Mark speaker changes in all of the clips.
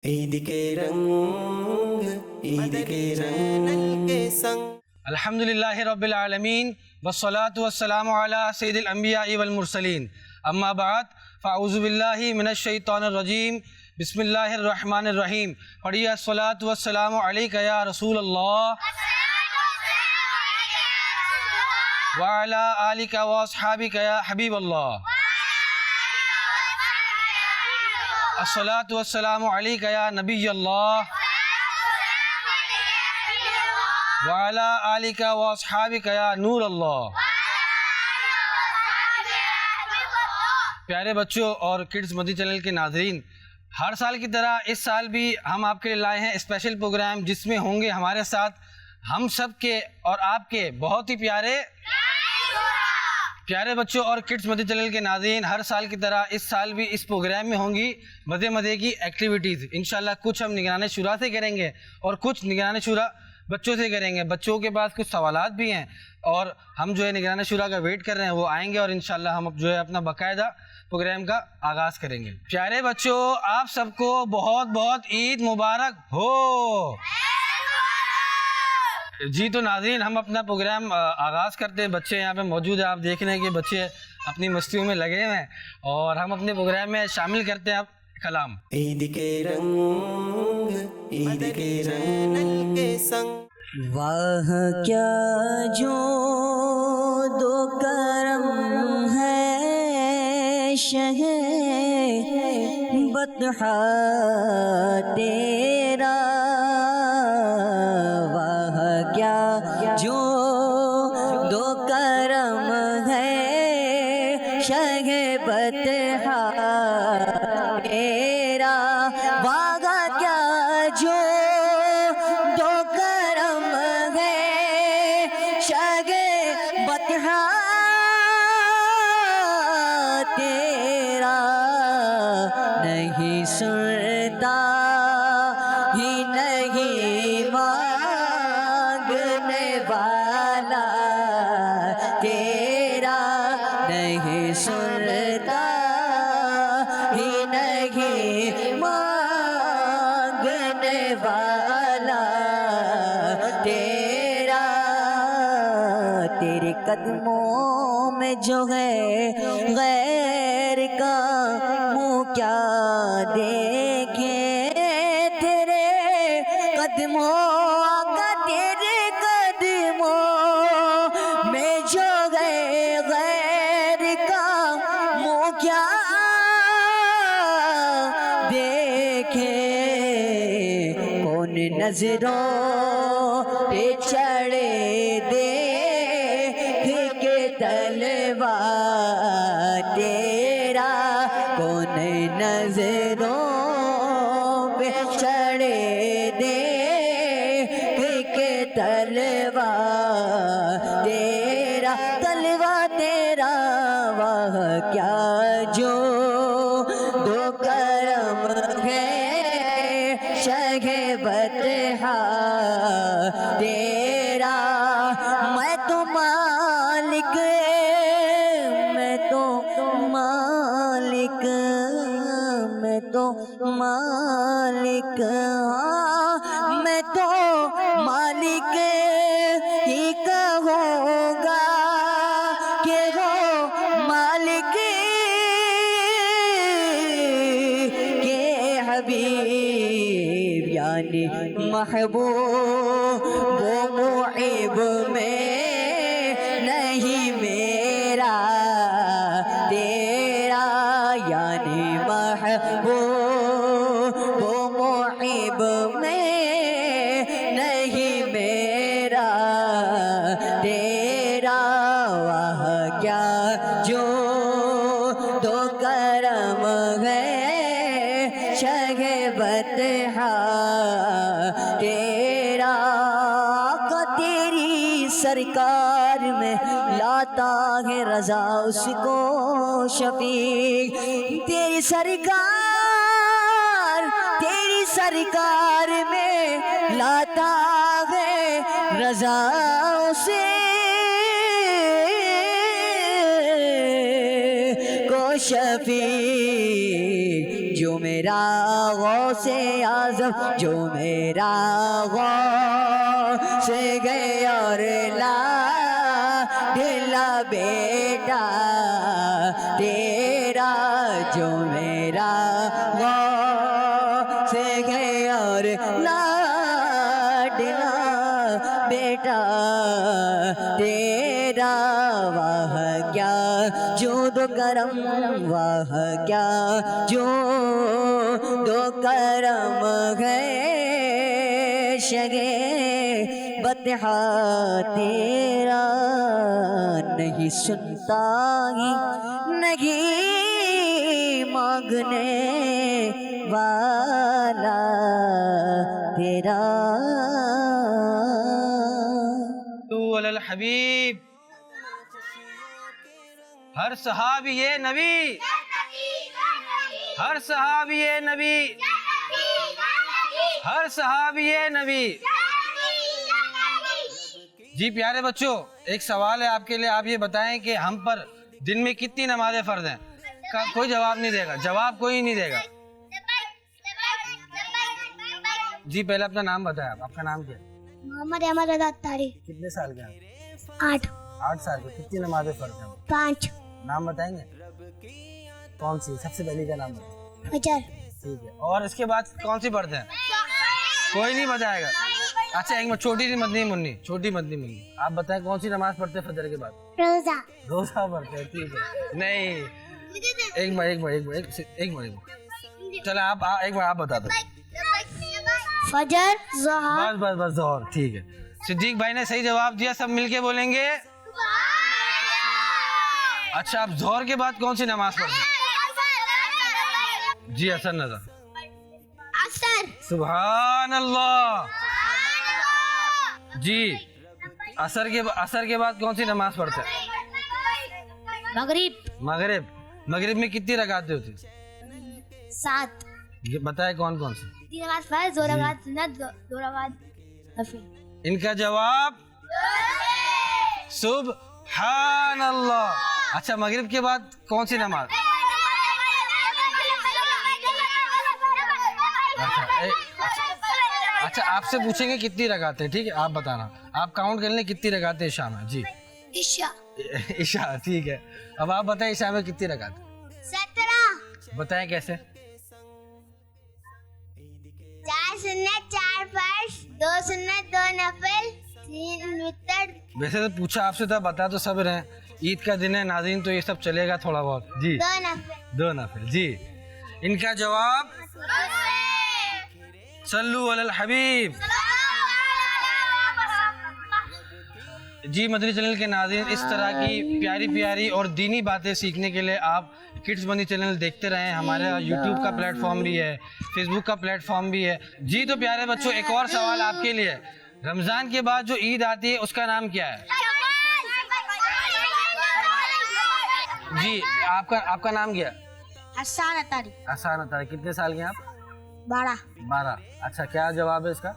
Speaker 1: عید کے رنگ، عید کے رنگ کے سنگ۔
Speaker 2: الحمدللہ رب العالمین والصلاة والسلام علی سید الانبیاء والمرسلین، اما بعد فاعوذ باللہ من الشیطان الرجیم، بسم اللہ الرحمن الرحیم۔ پڑھیے الصلاة والسلام علیک یا رسول اللہ وعلی آلک واصحابک یا حبیب اللہ۔ الصلاة والسلام علیک یا نبی اللہ وعلی آلک واصحابک یا نور اللہ۔ پیارے بچوں اور کڈز مدنی چینل کے ناظرین، ہر سال کی طرح اس سال بھی ہم آپ کے لیے لائے ہیں اسپیشل پروگرام، جس میں ہوں گے ہمارے ساتھ ہم سب کے اور آپ کے بہت ہی پیارے بچوں اور کڈز مدنی چینل کے ناظرین۔ ہر سال کی طرح اس سال بھی اس پروگرام میں ہوں گی مزے کی ایکٹیویٹیز۔ انشاءاللہ کچھ ہم نگران شورا سے کریں گے اور کچھ نگران شورا بچوں سے کریں گے۔ بچوں کے پاس کچھ سوالات بھی ہیں اور ہم جو ہے نگران شورا کا ویٹ کر رہے ہیں، وہ آئیں گے اور انشاءاللہ ہم جو ہے اپنا باقاعدہ پروگرام کا آغاز کریں گے۔ پیارے بچوں، آپ سب کو بہت عید مبارک ہو۔ جی تو ناظرین، ہم اپنا پروگرام آغاز کرتے ہیں۔ بچے یہاں پہ موجود ہیں، آپ دیکھ رہے ہیں کہ بچے اپنی مستیوں میں لگے ہوئے ہیں اور ہم اپنے پروگرام میں شامل کرتے ہیں اب کلام۔
Speaker 1: عید کے رنگ، عید کے رنگ کے سنگ۔
Speaker 3: واہ کیا جو دو کرم ہے شہ بطحہ تیرا، واہ کیا جو دو کرم ہے شہ بطحہ تیرا، واہ کیا جو دو کرم ہے شہ بطحہ تیرا، نہیں سنتا ہی نہیں مانگنے والا تیرا، نہیں سنتا ہی نہیں مانگنے والا تیرا، تیرے قدموں میں جو ہے غیر کا منہ کیا دیکھیں، تیرے قدموں آقا تیرے قدموں میں جو ہے غیر کا منہ کیا دیکھیں، کون نظروں پہ چڑھے دیکھ کے تلوار تیرا، کون نظروں پہ چڑھے دیکھ کے تلوار تیرا، تلوار تیرا، واہ کیا جو دو کرم ہے شہ بطحہ تیرا، میں تو مالک، میں تو مالک، میں تو مالک، میں تو مالک ہی کہوں گا کہ وہ مالک کے حبیب، یعنی محبوب و محب میں نہیں میرا تیرا، یعنی محبوب و محب میں نہیں میرا تیرا، واہ کیا جو دو کرم ہے شہ بطحہ تیرا، آقا تیری سرکار میں لاتا ہے رضا اس کو شفیق، تیری سرکار میں لاتا ہے رضا اسے کو شفیع جو میرے میرا غوث اعظم جو میرا غوث گئے اور لا ڈھلا بیٹا تیرا جو میرا غوث گئے اور لا ڈھلا بیٹا تیرا واہ کیا جود و کرم واہ کیا جود و کرم ہے شگے بطحا تیرا نہیں سنتا ہی نہیں مانگنے والا تیرا
Speaker 2: تو علی الحبیب ہر صحابی یہ نبی ہر صحابی یہ نبی ہر صحابی یہ نبی جی پیارے بچوں ایک سوال ہے آپ کے لیے آپ یہ بتائیں کہ ہم پر دن میں کتنی نمازیں فرض ہیں کوئی جواب نہیں دے گا جواب کوئی نہیں دے گا جی پہلے اپنا نام بتائیں آپ کا نام کیا ہے
Speaker 4: محمد احمد رضا اتاری
Speaker 2: کتنے سال کے ہیں
Speaker 4: 8
Speaker 2: 8 سال کے کتنی نمازیں فرض ہیں
Speaker 4: 5
Speaker 2: نام بتائیں گے کون سی سب سے پہلی کا نام بتائیں
Speaker 4: فجر
Speaker 2: ٹھیک ہے اور اس کے بعد کون سی پڑھتے ہیں کوئی نہیں بتائے گا اچھا ایک چھوٹی سی مدنی منی چھوٹی مدنی منی آپ بتائیں کون سی نماز پڑھتے ہیں فجر کے بعد
Speaker 4: روزہ
Speaker 2: روزہ پڑھتے ہیں ٹھیک ہے نہیں ایک بار چلے آپ ایک بار آپ بتا دو
Speaker 4: فجر ظہر
Speaker 2: بس ظہر ٹھیک ہے صدیق بھائی نے صحیح جواب دیا سب مل کے بولیں گے اچھا آپ ظہر کے بعد کون سی نماز پڑھتے ہیں جی حسن نظر
Speaker 4: عصر
Speaker 2: سبحان اللہ جی عصر کے بعد کون سی نماز پڑھتے ہیں مغرب میں کتنی رکعتیں ہوتی
Speaker 4: 7
Speaker 2: بتائے کون کون سی
Speaker 4: 3 نماز فرض 2 رکعت سنت 2 رکعت نفل
Speaker 2: ان کا جواب سبحان اللہ اچھا مغرب کے بعد کون سی نماز اچھا آپ سے پوچھیں گے کتنی رکعتیں ٹھیک ہے آپ بتانا آپ کاؤنٹ کر لیں کتنی رکعتیں عشاء میں جی عشاء ٹھیک ہے اب آپ بتائیں عشاء میں کتنی رکعتیں
Speaker 4: 17
Speaker 2: بتائیں کیسے
Speaker 4: 4 سنت 4 فرض 2 سنت 2 نفل 3 وتر
Speaker 2: ویسے تو پوچھا آپ سے تھا بتا تو سب رہے عید کا دن ہے ناظرین تو یہ سب چلے گا تھوڑا بہت جی 2 نفل جی ان کا جواب صلو علی الحبیب جی مدنی چینل کے ناظرین اس طرح کی پیاری پیاری اور دینی باتیں سیکھنے کے لیے آپ کڈس مدنی چینل دیکھتے رہیں ہمارا یوٹیوب کا پلیٹ فارم بھی ہے فیس بک کا پلیٹ فارم بھی ہے جی تو پیارے بچوں ایک اور سوال آپ کے لیے رمضان کے بعد جو عید آتی ہے اس کا نام کیا ہے جی آپ کا نام کیا
Speaker 4: حسان اتاری
Speaker 2: آسان ہوتا ہے کتنے سال کے ہیں آپ 12 اچھا کیا جواب ہے اس کا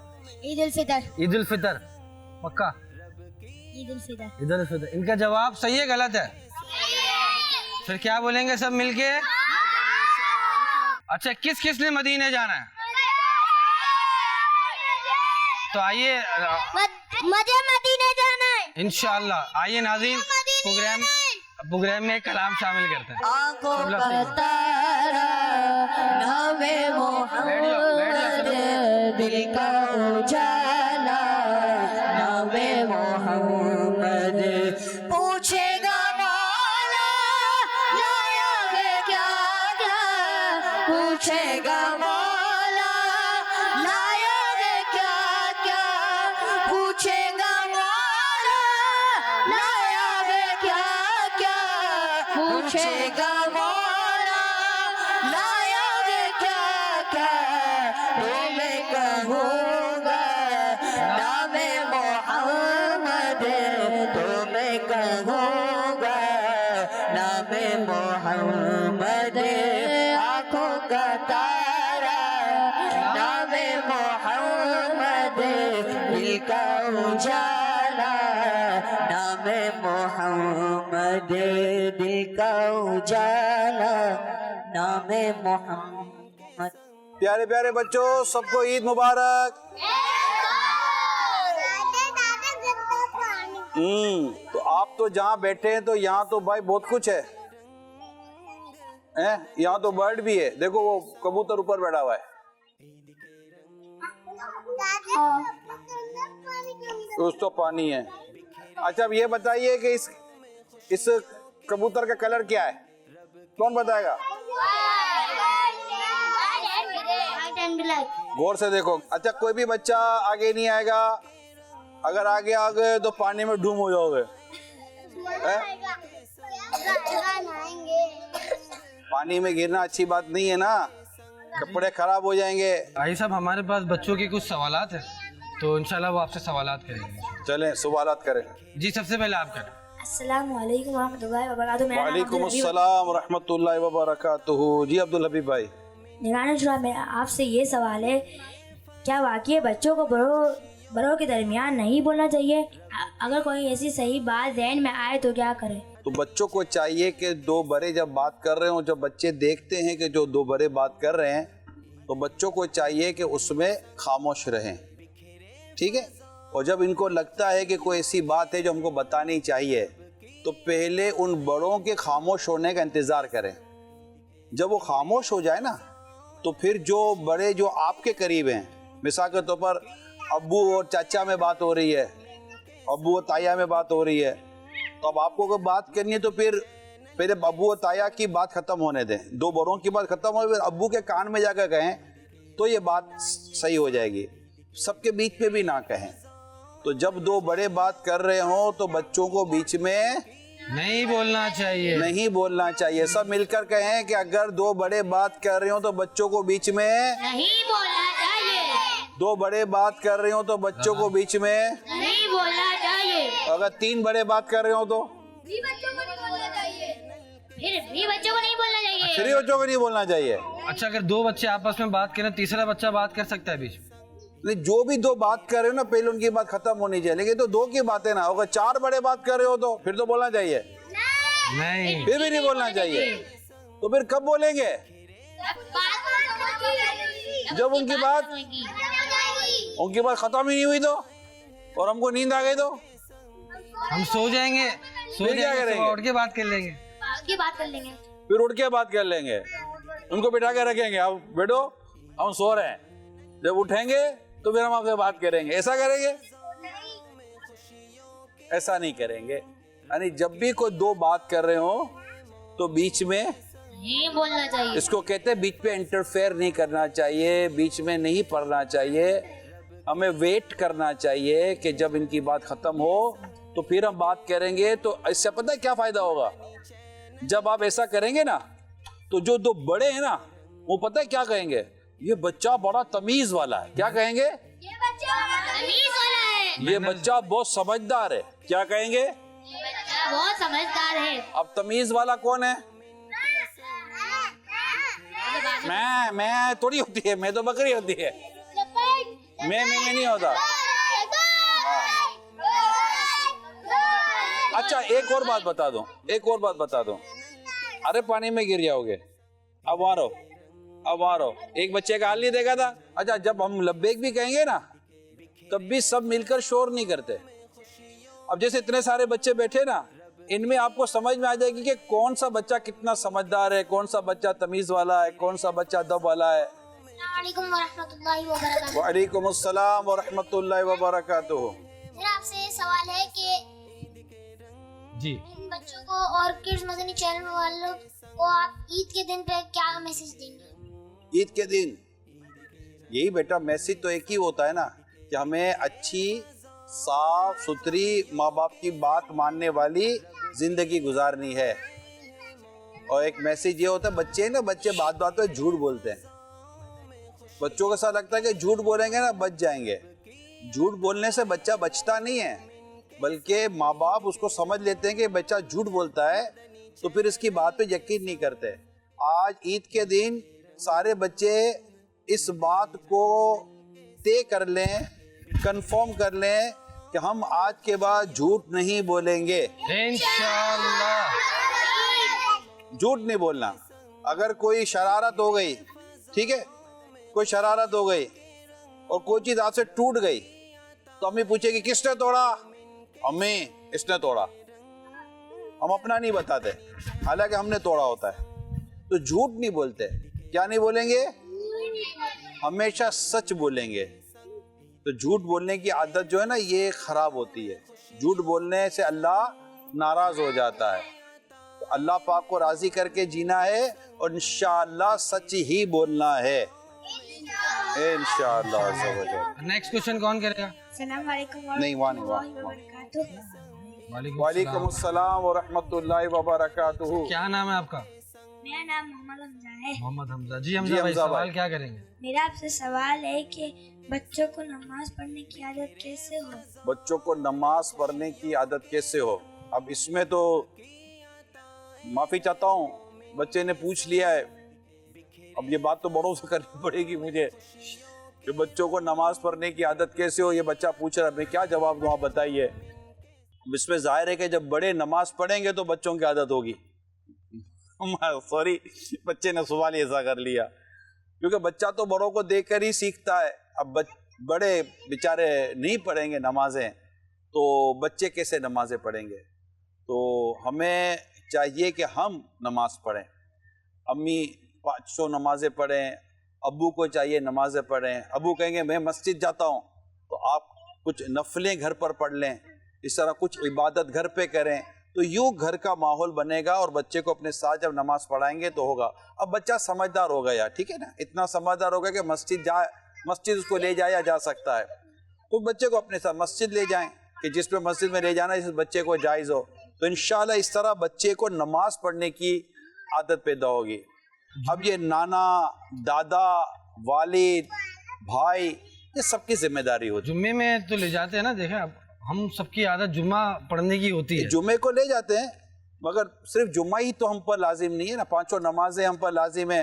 Speaker 4: عید الفطر
Speaker 2: عید الفطر پکا
Speaker 4: عید الفطر
Speaker 2: عید الفطر ان کا جواب صحیح ہے غلط ہے پھر کیا بولیں گے سب مل کے اچھا کس نے مدینے جانا ہے تو آئیے
Speaker 4: مجھے مدینے جانا ہے
Speaker 2: انشاءاللہ آئیے ناظرین پروگرام میں کلام شامل کرتے ہیں
Speaker 3: آنکھوں کا تارا نام محمد دل کا اجالا نام محمد پوچھے گا مولا لایا ہے کیا کیا پوچھے گا مولا لایا ہے کیا کیا پوچھے گا مولا لایا ہے کیا کیا پوچھے گا مولا لایا ہے کیا کیا تو میں کہوں گا نام محمد تو میں کہوں گا نام محمد آنکھوں کا تارا نام محمد دل کا اجالا نام محمد دل کا اجالا نام محمد
Speaker 5: प्यारे प्यारे बच्चों, सबको ईद मुबारक। तो आप तो जहाँ बैठे हैं तो यहाँ तो भाई बहुत कुछ है, हैं? यहाँ तो बर्ड भी है, देखो वो कबूतर ऊपर बैठा हुआ है, उस तो पानी है। अच्छा अब ये बताइए कि इस कबूतर का कलर क्या है, कौन बताएगा? गौर से देखो। अच्छा कोई भी बच्चा आगे नहीं आएगा, अगर आगे आ गए तो पानी में डूब हो जाओगे। पानी में गिरना अच्छी बात नहीं है ना, कपड़े खराब हो जाएंगे।
Speaker 2: भाई साहब हमारे पास बच्चों के कुछ सवालात हैं, तो इंशाल्लाह वो आपसे सवालात करेंगे।
Speaker 5: चलें सवालात करें।
Speaker 2: जी सबसे पहले आप करें।
Speaker 6: अस्सलाम वालेकुम रहमतुल्लाहि व बरकातहू। मेरा नाम
Speaker 5: वालेकुम अस्सलाम रहमतुल्लाहि व बरकातहू। जी अब्दुल हबीब भाई।
Speaker 6: निगरानी शुरा में आपसे ये सवाल है, क्या वाकई बच्चों को बड़ों के दरमियान नहीं बोलना चाहिए? अगर कोई ऐसी सही बात ज़हन में आए तो क्या करें?
Speaker 5: तो बच्चों को चाहिए कि दो बड़े जब बात कर रहे हो, जब बच्चे देखते हैं कि जो दो बड़े बात कर रहे हैं, तो बच्चों को चाहिए कि उसमें खामोश रहें, ठीक है। और जब इनको लगता है कि कोई ऐसी बात है जो हमको बतानी चाहिए, तो पहले उन बड़ों के खामोश होने का इंतज़ार करें। जब वो खामोश हो जाए ना, तो फिर जो बड़े जो आपके करीब हैं, मिसाल के तौर पर अब्बू और चाचा में बात हो रही है, अब्बू और ताया में बात हो रही है, तो अब आपको कोई बात करनी है तो फिर पहले अब्बू और ताया की बात खत्म होने दें, दो बड़ों की बात खत्म हो, फिर अब्बू के कान में जाकर कहें तो ये बात सही हो जाएगी। सबके बीच में भी ना कहें। तो जब दो बड़े बात कर रहे हो तो बच्चों को बीच में
Speaker 2: नहीं बोलना चाहिए,
Speaker 5: नहीं बोलना चाहिए। सब मिलकर कहें कि अगर दो बड़े बात कर रहे हो तो बच्चों को बीच में
Speaker 6: नहीं बोलना चाहिए।
Speaker 5: दो बड़े बात कर रहे हो तो बच्चों को बीच में
Speaker 6: नहीं बोलना चाहिए।
Speaker 5: अगर तीन बड़े बात कर रहे हो तो
Speaker 6: फिर भी बच्चों को नहीं बोलना चाहिए। फिर बच्चों को नहीं बोलना चाहिए।
Speaker 2: अच्छा अगर दो बच्चे आपस में बात करें, तीसरा बच्चा बात कर सकता है बीच में?
Speaker 5: नहीं, जो भी दो बात कर रहे हो ना पहले उनकी बात खत्म होनी चाहिए, लेकिन तो दो की बातें ना, अगर चार बड़े बात कर रहे हो तो फिर तो बोलना चाहिए,
Speaker 2: नहीं
Speaker 5: फिर भी नहीं बोलना चाहिए। तो फिर कब बोलेंगे? जब उनकी बात खत्म ही नहीं हुई तो, और हमको नींद आ गई तो
Speaker 2: हम सो जाएंगे,
Speaker 5: फिर क्या करेंगे?
Speaker 2: उठ के बात कर लेंगे,
Speaker 5: फिर उठ के बात कर लेंगे, उनको बिठा के रखेंगे, अब बैठो हम सो रहे हैं, जब उठेंगे तो फिर हम आपसे बात करेंगे। ऐसा करेंगे? ऐसा नहीं करेंगे। यानी जब भी कोई दो बात कर रहे हो तो बीच में
Speaker 6: नहीं बोलना चाहिए।
Speaker 5: इसको कहते हैं बीच में इंटरफेयर नहीं करना चाहिए, बीच में नहीं पढ़ना चाहिए। हमें वेट करना चाहिए कि जब इनकी बात खत्म हो तो फिर हम बात करेंगे। तो इससे पता है क्या फायदा होगा? जब आप ऐसा करेंगे ना तो जो दो बड़े हैं ना वो पता है क्या कहेंगे? ये बच्चा बड़ा तमीज वाला है। क्या कहेंगे?
Speaker 6: ये बच्चा तमीज वाला है।
Speaker 5: ये बच्चा बहुत समझदार है। क्या कहेंगे?
Speaker 6: ये बच्चा बहुत समझदार है।
Speaker 5: अब तमीज वाला कौन है? मैं थोड़ी होती है, मैं तो बकरी होती है, मैं नहीं होता। अच्छा एक और बात बता दूं, अरे पानी में गिर जाओगे, अब आ रहो। एक बच्चे का हाल नहीं देखा था? अच्छा जब हम लब्बैक भी कहेंगे ना तब भी सब मिलकर शोर नहीं करते। अब जैसे इतने सारे बच्चे बैठे ना, इनमें आपको समझ में आ जाएगी कि कौन सा बच्चा कितना समझदार है, कौन सा बच्चा तमीज वाला है, कौन सा बच्चा दब वाला है। वालेकुम अस्सलाम व रहमतुल्लाहि व बरकातहू।
Speaker 4: मेरा आपसे सवाल है कि
Speaker 2: जी
Speaker 4: इन बच्चों को और किड्स मदनी चैनल वालों को आप ईद के दिन पे क्या मैसेज देंगे?
Speaker 5: ईद के दिन यही बेटा मैसेज तो एक ही होता है ना कि हमें अच्छी साफ सुथरी माँ बाप की बात मानने वाली जिंदगी गुजारनी है। और एक मैसेज ये होता है, बच्चे बात पे झूठ बोलते हैं। बच्चों को ऐसा लगता है कि झूठ बोलेंगे ना बच जाएंगे। झूठ बोलने से बच्चा बचता नहीं है, बल्कि माँ बाप उसको समझ लेते हैं कि बच्चा झूठ बोलता है तो फिर इसकी बात पे यकीन नहीं करते। आज ईद के दिन सारे बच्चे इस बात को तय कर लें, कंफर्म कर लें कि हम आज के बाद झूठ नहीं बोलेंगे।
Speaker 2: इंशाअल्लाह
Speaker 5: झूठ नहीं बोलना। अगर कोई शरारत हो गई, ठीक है, کوئی شرارت ہو گئی اور کوئی چیز ہاتھ سے ٹوٹ گئی تو امی پوچھے گی کس نے توڑا؟ امی اس نے توڑا. ہم اپنا نہیں بتاتے حالانکہ ہم نے توڑا ہوتا ہے. تو جھوٹ نہیں بولتے. کیا نہیں بولیں گے؟ ہمیشہ سچ بولیں گے. تو جھوٹ بولنے کی عادت جو ہے نا یہ خراب ہوتی ہے. جھوٹ بولنے سے اللہ ناراض ہو جاتا ہے. تو اللہ پاک کو راضی کر کے جینا ہے اور انشاءاللہ سچ ہی بولنا ہے انشاءاللہ.
Speaker 2: نیکسٹ کوشچن کون کرے گا؟
Speaker 6: السلام علیکم
Speaker 5: نہیں وہاں وعلیکم السلام ورحمۃ اللہ وبرکاتہ.
Speaker 2: کیا نام ہے آپ کا؟
Speaker 6: میرا نام محمد حمزہ ہے.
Speaker 2: محمد حمزہ. جی حمزہ بھائی سوال کیا کریں گے؟
Speaker 6: میرا آپ سے سوال ہے کہ بچوں کو نماز پڑھنے کی عادت کیسے ہو؟
Speaker 5: بچوں کو نماز پڑھنے کی عادت کیسے ہو؟ اب اس میں تو معافی چاہتا ہوں بچے نے پوچھ لیا ہے. اب یہ بات تو بڑوں سے کرنی پڑے گی مجھے کہ بچوں کو نماز پڑھنے کی عادت کیسے ہو. یہ بچہ پوچھ رہا ہے میں کیا جواب دوں آپ بتائیے. اس میں ظاہر ہے کہ جب بڑے نماز پڑھیں گے تو بچوں کی عادت ہوگی. سوری بچے نے سوال ایسا کر لیا کیونکہ بچہ تو بڑوں کو دیکھ کر ہی سیکھتا ہے. اب بڑے بیچارے نہیں پڑھیں گے نمازیں تو بچے کیسے نمازیں پڑھیں گے. تو ہمیں چاہیے کہ ہم نماز پڑھیں. امی 500 نمازیں پڑھیں, ابو کو چاہیے نمازیں پڑھیں. ابو کہیں گے میں مسجد جاتا ہوں تو آپ کچھ نفلیں گھر پر پڑھ لیں. اس طرح کچھ عبادت گھر پہ کریں تو یوں گھر کا ماحول بنے گا اور بچے کو اپنے ساتھ جب نماز پڑھائیں گے تو ہوگا. اب بچہ سمجھدار ہو گیا, ٹھیک ہے نا, اتنا سمجھدار ہو گیا کہ مسجد اس کو لے جایا جا سکتا ہے تو بچے کو اپنے ساتھ مسجد لے جائیں کہ جس پہ مسجد میں لے جانا جس بچے کو جائز ہو. تو انشاءاللہ اس طرح بچے کو نماز پڑھنے کی عادت پیدا ہوگی. اب یہ نانا, دادا, والد, بھائی یہ سب کی ذمہ داری ہوتی ہے.
Speaker 2: جمعے میں تو لے جاتے ہیں نا. دیکھیں اب ہم سب کی عادت جمعہ پڑھنے کی ہوتی ہے.
Speaker 5: جمعے کو لے جاتے ہیں مگر صرف جمعہ ہی تو ہم پر لازم نہیں ہے نا. 5 نمازیں ہم پر لازم ہیں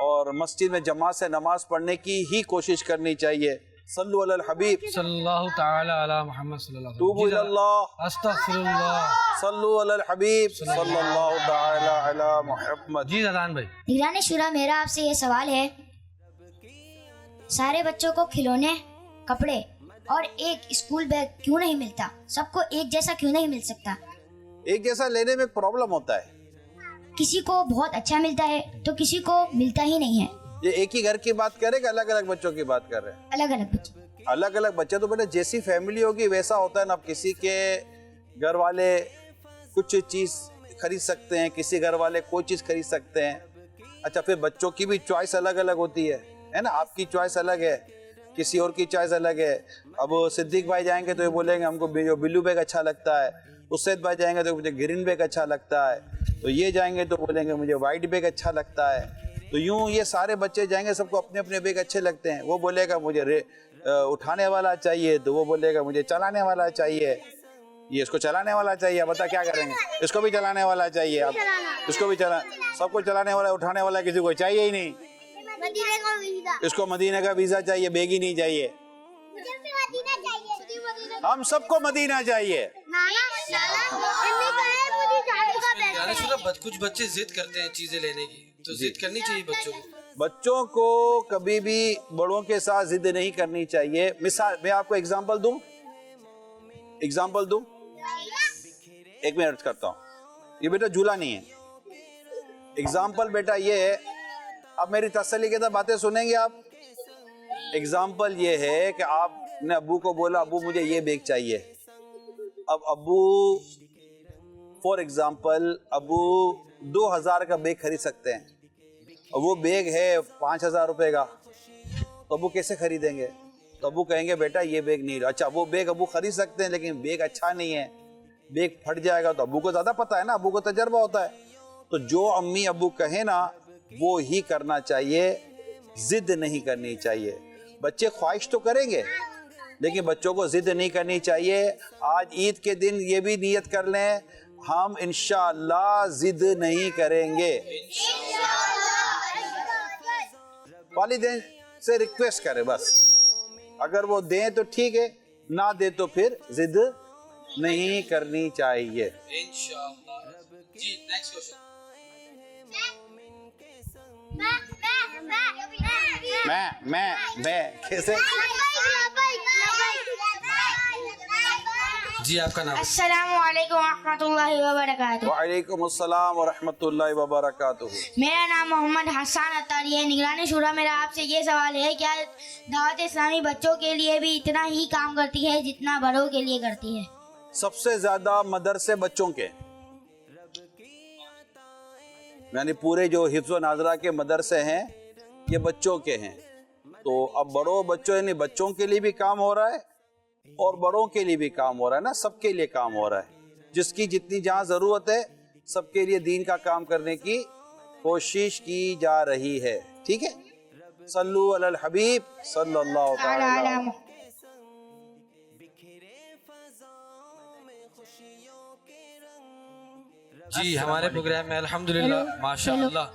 Speaker 5: اور مسجد میں جماعت سے نماز پڑھنے کی ہی کوشش کرنی چاہیے. صلو علی الحبیب
Speaker 2: صلی اللہ تعالی علی محمد صلی اللہ علیہ وسلم.
Speaker 5: توبوا الی اللہ
Speaker 2: استغفر اللہ.
Speaker 5: صلو علی الحبیب صلی اللہ تعالی علی محمد.
Speaker 2: جی زدان بھائی.
Speaker 7: نگران شورا میرا آپ سے یہ سوال ہے سارے بچوں کو کھلونے, کپڑے اور ایک اسکول بیگ کیوں نہیں ملتا؟ سب کو ایک جیسا کیوں نہیں مل سکتا؟
Speaker 5: ایک جیسا لینے میں پرابلم ہوتا ہے.
Speaker 7: کسی کو بہت اچھا ملتا ہے تو کسی کو ملتا ہی نہیں ہے.
Speaker 5: یہ ایک ہی گھر کی بات کر رہے کہ الگ الگ بچوں کی بات کر رہے ہیں؟
Speaker 7: الگ الگ بچے.
Speaker 5: الگ الگ بچے تو بیٹا جیسی فیملی ہوگی ویسا ہوتا ہے نا. اب کسی کے گھر والے کچھ چیز خرید سکتے ہیں, کسی گھر والے کوئی چیز خرید سکتے ہیں. اچھا پھر بچوں کی بھی چوائس الگ الگ ہوتی ہے نا. آپ کی چوائس الگ ہے, کسی اور کی چوائس الگ ہے. اب صدیق بھائی جائیں گے تو یہ بولیں گے ہم کو بلو بیگ اچھا لگتا ہے. اسید بھائی جائیں گے تو مجھے گرین بیگ اچھا لگتا ہے. تو یہ جائیں گے تو بولیں گے مجھے وائٹ بیگ اچھا لگتا ہے. تو یوں یہ سارے بچے جائیں گے, سب کو اپنے اپنے بیگ اچھے لگتے ہیں. وہ بولے گا مجھے اٹھانے والا چاہیے, تو وہ بولے گا مجھے چلانے والا چاہیے. یہ اس کو چلانے والا چاہیے, بتا کیا کریں گے؟ اس کو بھی چلانے والا چاہیے. اب اس کو بھی سب کو چلانے والا, اٹھانے والا کسی کو چاہیے ہی نہیں. اس کو مدینہ کا ویزا چاہیے, بیگ ہی نہیں چاہیے. ہم سب کو مدینہ چاہیے.
Speaker 2: کچھ بچے ضد کرتے ہیں چیزیں لینے کی, تو ضد کرنی چاہیے بچوں کو.
Speaker 5: بچوں کو کبھی بھی بڑوں کے ساتھ ضد نہیں کرنی چاہیے. مثال میں آپ کو ایگزامپل دوں, ایک منٹ کرتا ہوں. یہ بیٹا جھولا نہیں ہے. ایگزامپل بیٹا یہ ہے, اب میری تسلی کے ساتھ باتیں سنیں گے آپ. ایگزامپل یہ ہے کہ آپ نے ابو کو بولا ابو مجھے یہ بیگ چاہیے. اب ابو فور ایگزامپل ابو 2000 کا بیگ خرید سکتے ہیں اور وہ بیگ ہے 5000 روپے کا, تو ابو کیسے خریدیں گے؟ تو ابو کہیں گے بیٹا یہ بیگ نہیں. اچھا وہ بیگ ابو خرید سکتے ہیں لیکن بیگ اچھا نہیں ہے, بیگ پھٹ جائے گا. تو ابو کو زیادہ پتا ہے نا, ابو کو تجربہ ہوتا ہے. تو جو امی ابو کہیں نا وہ ہی کرنا چاہیے, ضد نہیں کرنی چاہیے. بچے خواہش تو کریں گے لیکن بچوں کو ضد نہیں کرنی چاہیے. آج عید کے دن یہ بھی نیت کر لیں ہم انشاءاللہ ضد نہیں کریں گے. والدین سے ریکویسٹ کریں بس, اگر وہ دیں تو ٹھیک ہے, نہ دے تو پھر ضد نہیں کرنی چاہیے.
Speaker 2: انشاءاللہ. جی نیکسٹ کوشچن.
Speaker 5: मैं कैसे?
Speaker 2: जी आपका नाम?
Speaker 6: अस्सलाम वालेकुम रहमतुल्लाहि व बरकातुहू।
Speaker 5: वालेकुम अस्सलाम व रहमतुल्लाहि व बरकातुहू।
Speaker 6: मेरा नाम मोहम्मद हसन अतारी है। निगरानी शुरा मेरा आपसे ये सवाल है, क्या दावत इस्लामी बच्चों के लिए भी इतना ही काम करती है जितना बड़ों के लिए करती है?
Speaker 5: सबसे ज्यादा मदरसे बच्चों के, यानी पूरे जो हिफ्ज़ व नाज़रा के मदरसे हैं ये बच्चों के हैं। तो अब बड़ों बच्चों यानी बच्चों के लिए भी काम हो रहा है और बड़ों के लिए भी काम हो रहा है ना, सबके लिए काम हो रहा है। जिसकी जितनी जहाँ ज़रूरत है सबके लिए दीन का काम करने की कोशिश की जा रही है। ठीक है, सल्लु अलल हबीब सल्लल्लाहु तआला अलैहि।
Speaker 2: जी हमारे प्रोग्राम में अल्हम्दुलिल्लाह माशाअल्लाह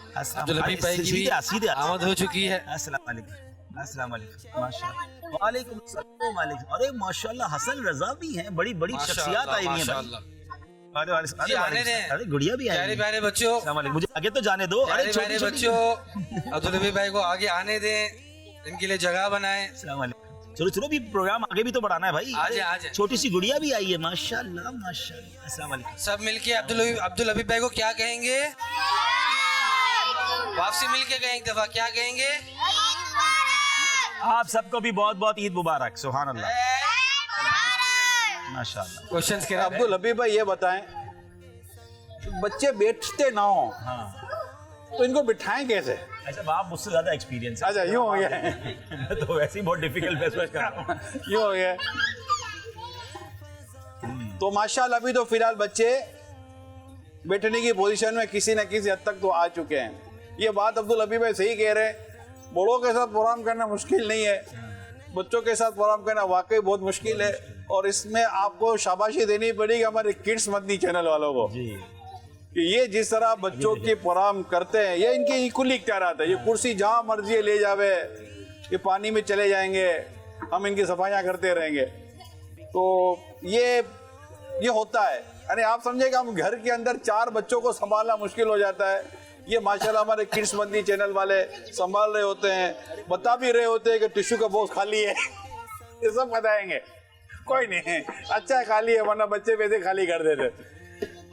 Speaker 2: अब्दुल हबीब भाई की भी आमद हो चुकी है।
Speaker 8: अस्सलाम वालेकुम माशाअल्लाह। वालेकुम अस्सलाम वालेकुम। अरे माशाअल्लाह हसन रजा भी हैं, बड़ी बड़ी शख्सियत आई हुई हैं भाई। अरे गुड़िया भी आई
Speaker 2: प्यारे प्यारे बच्चों,
Speaker 8: अस्सलाम वालेकुम। मुझे आगे तो जाने दो। अरे
Speaker 2: प्यारे बच्चों, अब्दुल हबीब भाई को आगे आने दें, इनके लिए जगह बनाएं।
Speaker 8: अस्सलाम वालेकुम। चलो चलो भी प्रोग्राम आगे भी तो बढ़ाना है भाई।
Speaker 2: आज
Speaker 8: छोटी सी गुड़िया भी आई है माशाअल्लाह माशाअल्लाह। अस्सलाम वालेकुम।
Speaker 2: सब मिलके अब्दुल हबीब भाई को क्या कहेंगे? वापसी मिलके कहें एक दफा, क्या कहेंगे?
Speaker 8: आप सबको भी बहुत बहुत ईद मुबारक। सुभान अल्लाह माशाअल्लाह।
Speaker 2: क्वेश्चंस के
Speaker 5: अब्दुल हबीब भाई ये बताएं, बच्चे बैठते ना हो तो इनको बिठाएं कैसे?
Speaker 8: ऐसा आप मुझसे ज्यादा एक्सपीरियंस है।
Speaker 5: अच्छा यूँ हो गया
Speaker 8: मैं तो वैसे ही बहुत डिफिकल्ट फैसला कर रहा हूँ।
Speaker 5: यूँ हो गया। तो माशाअल्लाह अभी तो फिलहाल बच्चे बैठने की पोजीशन में किसी न किसी हद तक तो आ चुके हैं। ये बात अब्दुल हबीब भाई सही कह रहे हैं, बड़ों के साथ प्रोग्राम करना मुश्किल नहीं है, बच्चों के साथ प्रोग्राम करना वाकई बहुत मुश्किल है। और इसमें आपको शाबाशी देनी पड़ेगी हमारे किड्स मदनी चैनल वालों को कि ये जिस तरह बच्चों के प्रोग्राम करते हैं, ये इनकी कुल इख्तियारात है। ये कुर्सी जहाँ मर्जी ले जावे, ये पानी में चले जाएंगे, हम इनकी सफाइयाँ करते रहेंगे। तो ये होता है, यानी आप समझेगा हम घर के अंदर 4 बच्चों को संभालना मुश्किल हो जाता है। ये माशाल्लाह हमारे किड्स मदनी चैनल वाले संभाल रहे होते हैं, बता भी रहे होते हैं कि टिश्यू का बॉक्स खाली है। ये सब बताएंगे, कोई नहीं अच्छा है खाली है, वरना बच्चे वैसे खाली कर देते।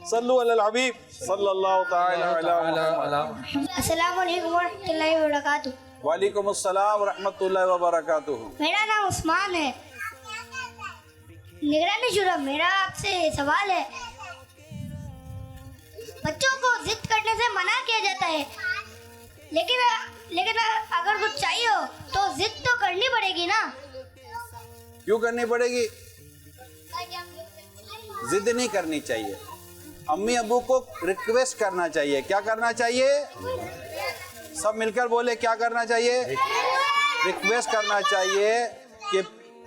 Speaker 5: सल्लु अलल हबीब सल्लल्लाहु तआला अलैहि।
Speaker 6: अस्सलाम वालेकुम रहमतुल्लाहि व बरकातुहू।
Speaker 5: वालेकुम अस्सलाम व रहमतुल्लाहि व बरकातुहू।
Speaker 6: मेरा नाम उस्मान है। निगरानी शुरा मेरा आपसे सवाल है, बच्चों को जिद करने से मना किया जाता है, लेकिन अगर कुछ चाहिए हो तो जिद तो करनी पड़ेगी ना?
Speaker 5: क्यों करनी पड़ेगी? जिद नहीं करनी चाहिए, अम्मी अबू को रिक्वेस्ट करना चाहिए। क्या करना चाहिए? सब मिलकर बोले, क्या करना चाहिए? रिक्वेस्ट करना चाहिए कि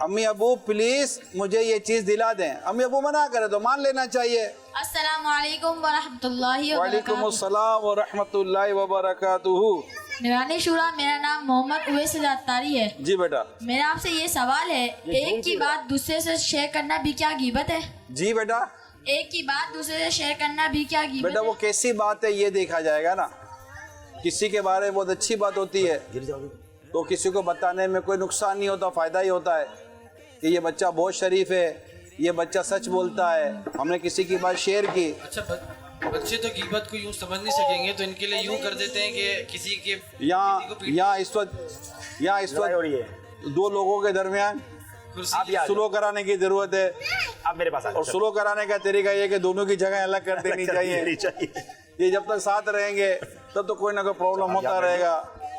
Speaker 5: अम्मी अबू प्लीज मुझे ये चीज दिला दें। अम्मी अबू मना करे तो मान लेना चाहिए।
Speaker 9: अस्सलाम वालेकुम व रहमतुल्लाहि व
Speaker 5: वालेकुम अस्सलाम व रहमतुल्लाहि व बरकातुहू।
Speaker 9: निगरानी शुरा मेरा नाम मोहम्मद उवैस अत्तारी है।
Speaker 5: जी बेटा।
Speaker 9: मेरा आपसे ये सवाल है, एक की बात दूसरे से शेयर करना भी क्या गीबत है?
Speaker 5: जी बेटा।
Speaker 9: एक की बात दूसरे से शेयर करना भी क्या गीबत
Speaker 5: बेटा
Speaker 9: है?
Speaker 5: वो कैसी बात है ये देखा जाएगा ना। किसी के बारे में बहुत अच्छी बात होती है तो किसी को बताने में कोई नुकसान नहीं होता, फायदा ही होता है कि ये बच्चा बहुत शरीफ है, ये बच्चा सच बोलता है, हमने किसी की बात शेयर की।
Speaker 2: अच्छा बच्चे तो गीबत को यूं समझ नहीं सकेंगे, तो इनके लिए यूं कर देते हैं कि किसी के
Speaker 5: यहाँ इस वक्त 2 लोगों के दरमियान सुलह कराने की जरूरत है।
Speaker 8: आप मेरे पास
Speaker 5: और सुलह कराने का तरीका ये कि दोनों की जगह अलग कर देनी चाहिए। ये जब तक साथ रहेंगे तब तो कोई ना कोई प्रॉब्लम होता रहेगा।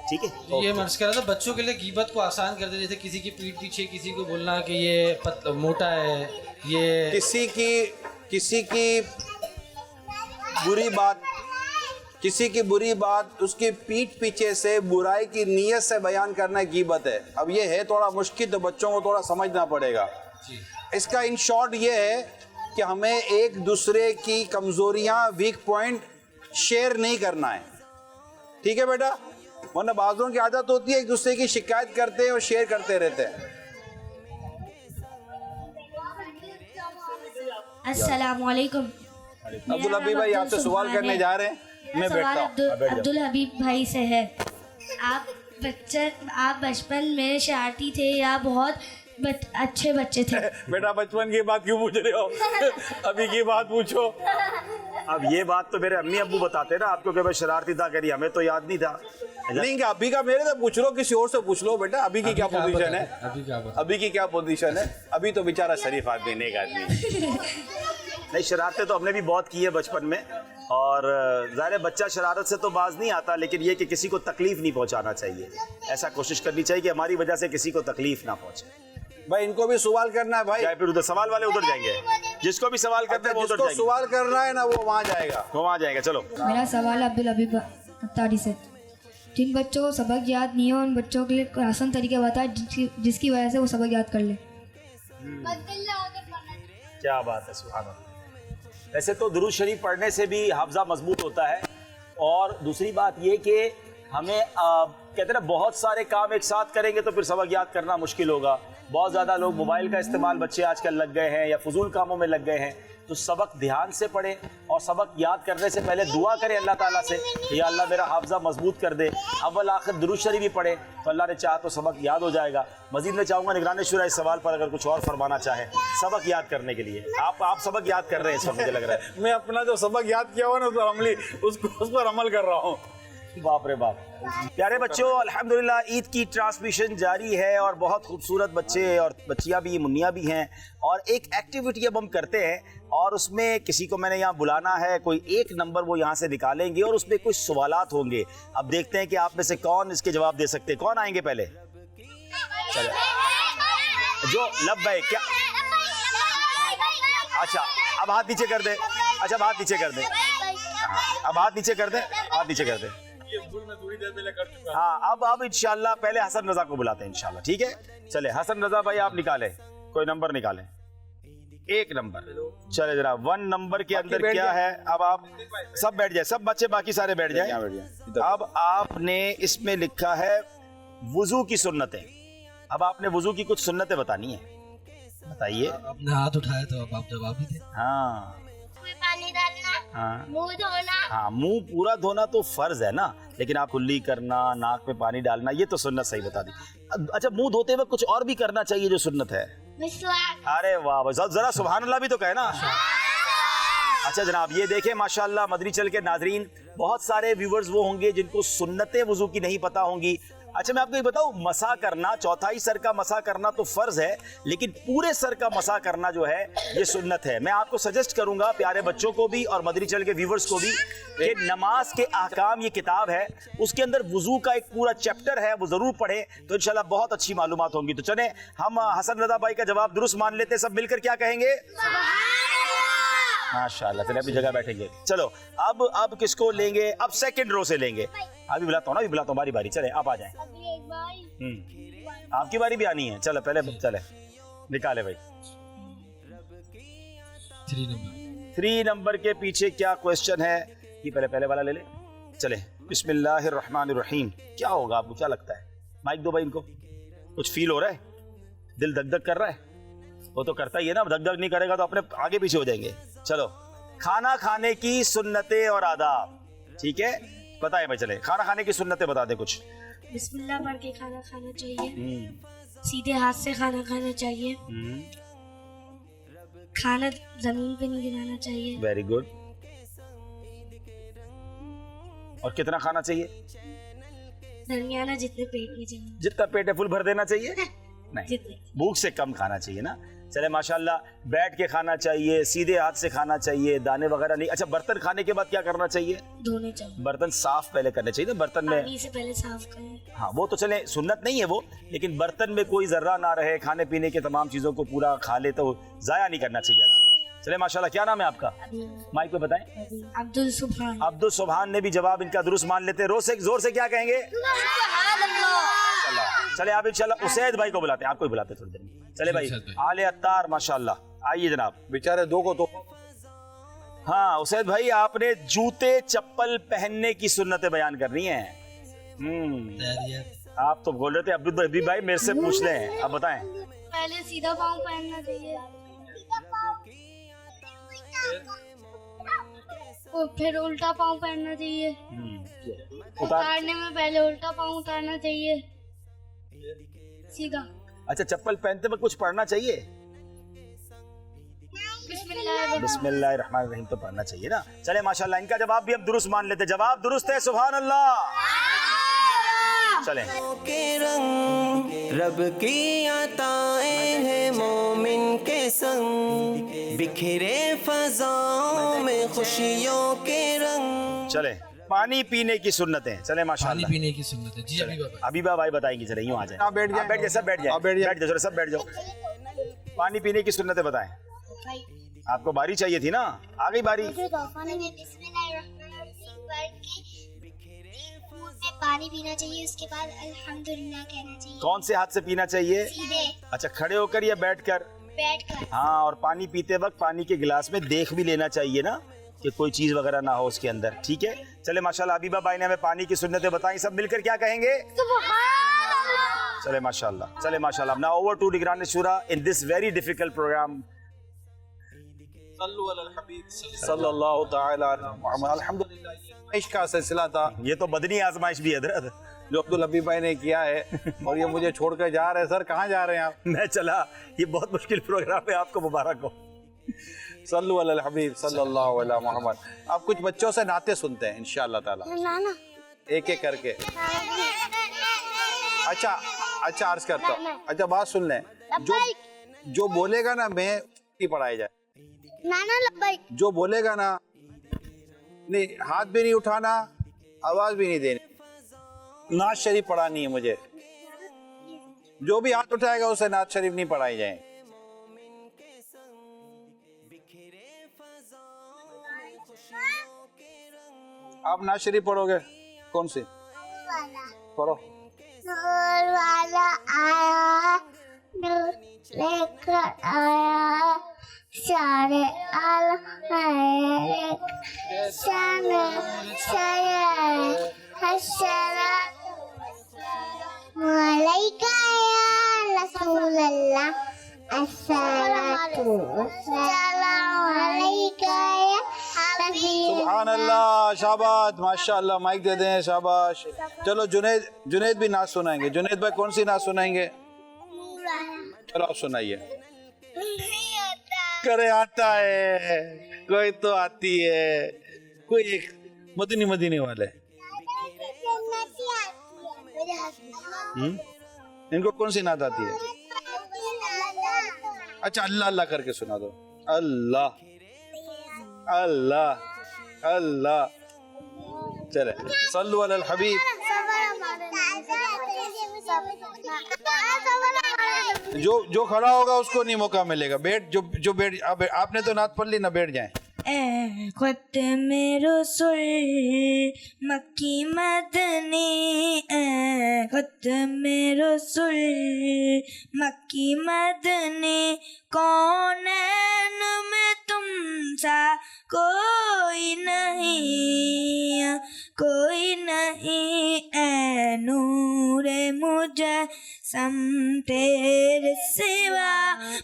Speaker 8: ठीक है,
Speaker 2: ये मर्ज करा था बच्चों के लिए गीबत को आसान कर दे, जैसे किसी की पीठ पीछे किसी को बोलना कि ये मोटा है, ये किसी की बुरी बात उसकी पीठ पीछे से बुराई की नीयत से बयान करना गीबत है। अब ये है थोड़ा मुश्किल, तो बच्चों को थोड़ा समझना पड़ेगा। इसका इन शॉर्ट ये है कि हमें एक दूसरे की कमजोरियां, वीक पॉइंट शेयर नहीं करना है। ठीक है बेटा, वरना बाज़ों की आदत होती है एक दूसरे की शिकायत करते हैं और शेयर करते रहते हैं।
Speaker 6: अस्सलाम वालेकुम।
Speaker 5: अब्दुल हबीब भाई आपसे सवाल करने जा रहे हैं। मैं बैठता हूँ।
Speaker 6: अब्दुल हबीब भाई से है, آپ بچپن میں شرارتی تھے یا بہت اچھے بچے تھے؟
Speaker 5: بیٹا بچپن کی بات کیوں پوچھ رہے ہو؟ ابھی کی بات پوچھو.
Speaker 8: اب یہ بات تو میرے امی ابو بتاتے نا آپ کو کہ میں شرارتی تھا, کہہ رہی ہمیں تو یاد نہیں تھا.
Speaker 5: نہیں ابھی کا میرے سے پوچھ لو, کسی اور سے پوچھ لو بیٹا ابھی کی کیا پوزیشن ہے, ابھی کی کیا پوزیشن ہے. ابھی تو بیچارہ شریف آدمی, نیک آدمی.
Speaker 8: نہیں شرارتیں تو ہم نے بھی بہت کی ہے بچپن میں, اور ظاہر بچہ شرارت سے تو باز نہیں آتا, لیکن یہ کہ کسی کو تکلیف نہیں پہنچانا چاہیے. ایسا کوشش کرنی چاہیے کہ ہماری وجہ سے کسی کو تکلیف نہ پہنچے.
Speaker 5: بھائی ان کو بھی سوال کرنا ہے بھائی,
Speaker 8: چاہے پھر ادھر سوال والے ادھر جائیں گے, جس کو بھی سوال کرتے ہیں وہ ادھر جائیں گے.
Speaker 5: سوال کرنا ہے نا وہ وہاں جائے گا,
Speaker 8: وہ وہاں جائیں گے. چلو
Speaker 6: میرا سوال عبدالحبیب اتاری سے. جن بچوں کو سبق یاد نہیں ہو ان بچوں کے لیے کوئی آسان طریقہ بتائے جس کی وجہ سے وہ سبق یاد کر لے.
Speaker 8: کیا بات ہے, سبحان اللہ. ویسے تو درود شریف پڑھنے سے بھی حافظہ مضبوط ہوتا ہے, اور دوسری بات یہ کہ ہمیں کہتے ہیں نا بہت سارے کام ایک ساتھ کریں گے تو پھر سبق یاد کرنا مشکل ہوگا. بہت زیادہ لوگ موبائل کا استعمال بچے آج کل لگ گئے ہیں یا فضول کاموں میں لگ گئے ہیں. تو سبق دھیان سے پڑھیں, اور سبق یاد کرنے سے پہلے دعا کریں اللہ تعالیٰ سے کہ یا اللہ میرا حافظہ مضبوط کر دے. اول آخر درود شریف بھی پڑھیں تو اللہ نے چاہا تو سبق یاد ہو جائے گا. مزید میں چاہوں گا نگران شورا اس سوال پر اگر کچھ اور فرمانا چاہیں سبق یاد کرنے کے لیے. آپ سبق یاد کر رہے ہیں اس وقت مجھے لگ رہا ہے.
Speaker 5: میں اپنا جو سبق یاد کیا ہوا نا اس پر عمل کر رہا ہوں.
Speaker 8: باپ رے باپ. پیارے بچوں الحمدللہ عید کی ٹرانسمیشن جاری ہے, اور بہت خوبصورت بچے اور بچیاں بھی منیاں بھی ہیں, اور ایک ایکٹیویٹی اب ہم کرتے ہیں, اور اس میں کسی کو میں نے یہاں بلانا ہے, کوئی ایک نمبر وہ یہاں سے نکالیں گے اور اس میں کچھ سوالات ہوں گے. اب دیکھتے ہیں کہ آپ میں سے کون اس کے جواب دے سکتے. کون آئیں گے پہلے؟ چلے جو لب بھائی کیا, اچھا اب ہاتھ نیچے کر دیں. اچھا اب ہاتھ نیچے کر دیں, اب ہاتھ نیچے کر دیں, ہاتھ نیچے کر دیں. ہاں اب انشاءاللہ پہلے حسن رضا کو بلاتے ہیں انشاءاللہ. ٹھیک ہے چلے حسن رضا بھائی آپ نکالیں, کوئی نمبر نکالیں, ایک نمبر. چلے جناب 1 نمبر کے اندر کیا ہے. اب آپ سب بیٹھ جائیں, سب بچے باقی سارے بیٹھ جائیں. اب آپ نے اس میں لکھا ہے وضو کی سنتیں. اب آپ نے وضو کی کچھ سنتیں بتانی ہیں, بتائیے.
Speaker 2: آپ نے ہاتھ اٹھایا تو اب آپ جواب ہی دیں.
Speaker 8: ہاں
Speaker 4: پانی ڈالنا, منہ دھونا.
Speaker 8: ہاں منہ پورا دھونا تو فرض ہے نا, لیکن آپ کلی کرنا, ناک میں پانی ڈالنا, یہ تو سنت صحیح بتا دی. اچھا منہ دھوتے ہوئے کچھ اور بھی کرنا چاہیے جو سنت ہے.
Speaker 4: مسواک.
Speaker 8: ارے واہ ذرا سبحان اللہ بھی تو کہے نا. اچھا جناب یہ دیکھیں ماشاءاللہ مدری چل کے ناظرین بہت سارے ویورز وہ ہوں گے جن کو سنتیں وضو کی نہیں پتا ہوں گی. اچھا میں آپ کو یہ بتاؤں, مسح کرنا, چوتھائی سر کا مسح کرنا تو فرض ہے, لیکن پورے سر کا مسح کرنا جو ہے یہ سنت ہے. میں آپ کو سجیسٹ کروں گا پیارے بچوں کو بھی اور مدری چل کے ویورز کو بھی کہ نماز کے احکام یہ کتاب ہے, اس کے اندر وضو کا ایک پورا چیپٹر ہے, وہ ضرور پڑھیں تو انشاءاللہ بہت اچھی معلومات ہوں گی. تو چلیں ہم حسن رضا بھائی کا جواب درست مان لیتے, سب مل کر کیا کہیں گے؟ ماشاءاللہ. چلیں اپنی جگہ بیٹھیں گے. چلو اب کس کو لیں گے؟ اب سیکنڈ رو سے لیں گے. ابھی بلاتا ہوں باری باری. چلیں آپ آ جائیں. آپ کی باری بھی آنی ہے. چلو پہلے چلے نکالے بھائی. 3 نمبر کے پیچھے کیا کوشچن ہے یہ پہلے والا لے لیں. چلے بسم اللہ الرحمن الرحیم. کیا ہوگا آپ کو, کیا لگتا ہے؟ مائک دو بھائی ان کو. کچھ فیل ہو رہا ہے؟ دل دھک دھک کر رہا ہے؟ وہ تو کرتا ہی ہے نا, دھک دھک نہیں کرے گا تو اپنے آگے پیچھے ہو جائیں گے. چلو کھانا کھانے کی سنتیں اور آداب. ٹھیک ہے بتائیں بھائی. چلے کھانا کھانے کی سنتیں بتا دیں کچھ.
Speaker 6: بسم اللہ پڑھ کے کھانا کھانا چاہیے, سیدھے ہاتھ سے کھانا کھانا چاہیے, کھانا زمین پہ نہیں گرانا چاہیے.
Speaker 8: Very good. اور کتنا کھانا چاہیے؟
Speaker 6: درمیانہ جتنے پیٹ میں جائے.
Speaker 8: جتنا پیٹ ہے فل بھر دینا چاہیے؟ نہیں,
Speaker 6: جتنے
Speaker 8: بھوک سے کم کھانا چاہیے نا. چلے ماشاءاللہ بیٹھ کے کھانا چاہیے, سیدھے ہاتھ سے کھانا چاہیے, دانے وغیرہ نہیں. اچھا برتن کھانے کے بعد کیا کرنا چاہیے؟
Speaker 6: دھونے چاہیے.
Speaker 8: برتن صاف پہلے کرنے چاہیے نا, برتن میں
Speaker 6: پانی سے پہلے صاف کریں.
Speaker 8: ہاں وہ تو چلے سنت نہیں ہے وہ, لیکن برتن میں کوئی ذرہ نہ رہے, کھانے پینے کے تمام چیزوں کو پورا کھا لے تو ضائع نہیں کرنا چاہیے نا. چلے ماشاءاللہ. کیا نام ہے آپ کا؟ مائک پہ بتائیں.
Speaker 6: عبدالسبحان.
Speaker 8: عبدالسبحان نے بھی جواب ان کا درست مان لیتے. زور سے کیا کہیں گے؟ چلے آپ انشاءاللہ اسید بھائی کو بلاتے ہیں. آپ کو بلاتے تھوڑی دیر میں. چلے بھائی آل اتار ماشاءاللہ آئیے جناب.
Speaker 5: بیچارے 2 کو تو.
Speaker 8: ہاں اسید بھائی آپ نے جوتے چپل پہننے کی سنتیں بیان کرنی ہیں. آپ تو بول رہے تھے عبد بھائی میرے سے پوچھ لیں, اب بتائیں.
Speaker 6: پہلے سیدھا پاؤں پہننا چاہیے,
Speaker 4: फिर उल्टा पाँव पहनना चाहिए, उतारने में पहले उल्टा पाँव उतारना चाहिए, सीधा।
Speaker 8: अच्छा, चप्पल पहनते वक्त कुछ पढ़ना चाहिए? बिस्मिल्लाहिर्रहमानिर्रहीम तो पढ़ना चाहिए ना। चले माशाल्लाह, इनका जवाब भी हम दुरुस्त मान लेते। जवाब दुरुस्त है, सुभान अल्लाह। चले।
Speaker 1: के रंग रब की अताएं हैं मोमिन के संग, बिखरे फजाओं में खुशियों के रंग।
Speaker 8: चले, पानी पीने की सुन्नतें। चले माशाल्लाह,
Speaker 2: पानी पीने की सुन्नत है जी।
Speaker 8: अबीबा भाई बताएंगी। चले यूं आ जाए,
Speaker 5: आप बैठ जाए,
Speaker 8: बैठ जाए, सब बैठ जाए, बैठ जाओ, सब बैठ जाओ। पानी पीने की सुन्नतें बताएं। आपको बारी चाहिए थी ना, आ गई बारी।
Speaker 4: पानी पीना चाहिए, उसके बाद अल्हम्दुलिल्लाह कहना चाहिए।
Speaker 8: कौन से हाथ से पीना चाहिए?
Speaker 4: सीधे।
Speaker 8: अच्छा, खड़े होकर या बैठकर?
Speaker 4: बैठकर।
Speaker 8: हाँ, और पानी पीते वक्त पानी के गिलास में देख भी लेना चाहिए ना, कि कोई चीज वगैरह ना हो उसके अंदर। ठीक है, चले माशाल्लाह, हबीबा भाई ने हमें पानी की सुन्नतें बताई। सब मिलकर क्या कहेंगे? चले माशाल्लाह, चले माशाल्लाह। नाउ ओवर टू निगरान शुरा in this very difficult programme.
Speaker 5: सल्लल्लाहु ताला अलैहि मुहम्मद। अल्हम्दुलिल्लाह, आज़माइश का सिलसिला था।
Speaker 8: ये तो बदनी आजमाइश भी है हज़रत,
Speaker 5: जो अब्दुल हबीब भाई ने किया है, और ये मुझे छोड़कर जा रहे हैं। सर कहाँ जा रहे हैं आप?
Speaker 8: मैं चला, ये बहुत मुश्किल प्रोग्राम है, आपको मुबारक हो।
Speaker 5: सल्लु अलल हबीब सल्लल्लाहु अलैहि मुहम्मद। आप कुछ बच्चों से नाते सुनते हैं इंशाअल्लाह ताला, एक एक करके। अच्छा अर्ज करता हूँ। अच्छा, बात सुन लें, जो बोलेगा ना मैं ही पढ़ाई जाए।
Speaker 4: नाना लब्बाइक।
Speaker 5: जो बोलेगा ना, नहीं हाथ भी नहीं उठाना, आवाज भी नहीं देनी। नात शरीफ पढ़ानी है मुझे। जो भी हाथ उठाएगा उसे नात शरीफ नहीं पढ़ाई जाए। आप नात शरीफ पढ़ोगे? कौन सी पढ़ो?
Speaker 4: नूर वाला आया, नूर लेकर आया, सारे आलम सारे अलैका या रसूल अल्लाह, अस्सलातु वस्सलामु अलैका या हबीब।
Speaker 5: सुभान अल्लाह, शाबाश, माशाअल्लाह। माइक दे दें, शाबाश। चलो जुनैद भी नाच सुनाएंगे। जुनैद भाई कौन सी नाच सुनाएंगे? चलो आप सुनाइए। करे आता है, कोई तो आती है, कोई एक मदीने वाले। इनको कौन सी नात आती है? अच्छा, अल्लाह अल्लाह करके सुना दो। अल्लाह अल्लाह अल्लाह। चले, सल्लु अलल हबीब। जो खड़ा होगा उसको नहीं मौका मिलेगा। जो बैठ, आपने तो नात पढ़ ली ना, बैठ जाएं।
Speaker 6: ख़त्म रसूल मक्की मदनी, ख़त्म रसूल मक्की मदनी, कौनैन में तुम सा कोई नहीं, कोई नहीं। ऐ नूरे मुझे सम तेरे सिवा,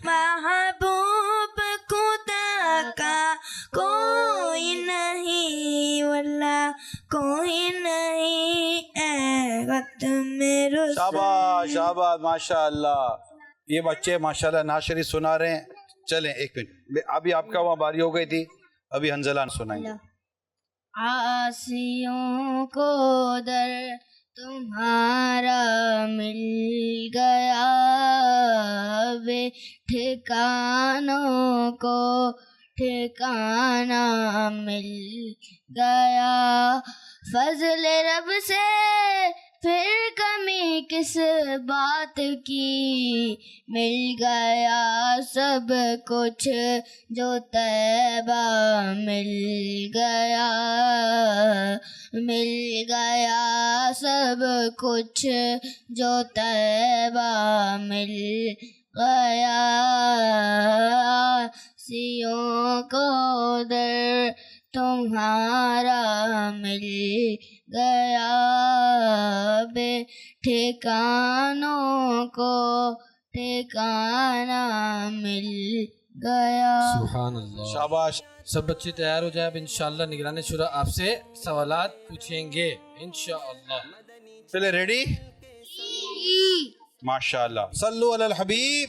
Speaker 6: महबूब खुदा का कोई नहीं, वल्ला कोई नहीं।
Speaker 5: शाबाश शाबाश, माशाअल्लाह। ये बच्चे माशाअल्लाह नात शरीफ सुना रहे हैं। चलें एक मिनट, अभी आपका वहाँ बारी हो गई थी, अभी हंजला सुनाएंगे।
Speaker 6: आसियों को दर तुम्हारा मिल गया, वे ठिकानों को ठिकाना मिल गया। फजल रब से फिर कमी किस बात की, मिल गया सब कुछ जो तैबा मिल गया, मिल गया सब कुछ जो तैबा मिल गया। सियों को दर तुम्हारा मिल गया, बे ठिकानों को ठिकाना मिल गया।
Speaker 2: सुभान अल्लाह।
Speaker 5: शाबाश।
Speaker 2: सब बच्चे तैयार हो जाए, अब इंशाअल्लाह निगरान शुरा आपसे सवालात पूछेंगे इंशाअल्लाह।
Speaker 5: चले रेडी? माशाअल्लाह। सल्लु अलल हबीब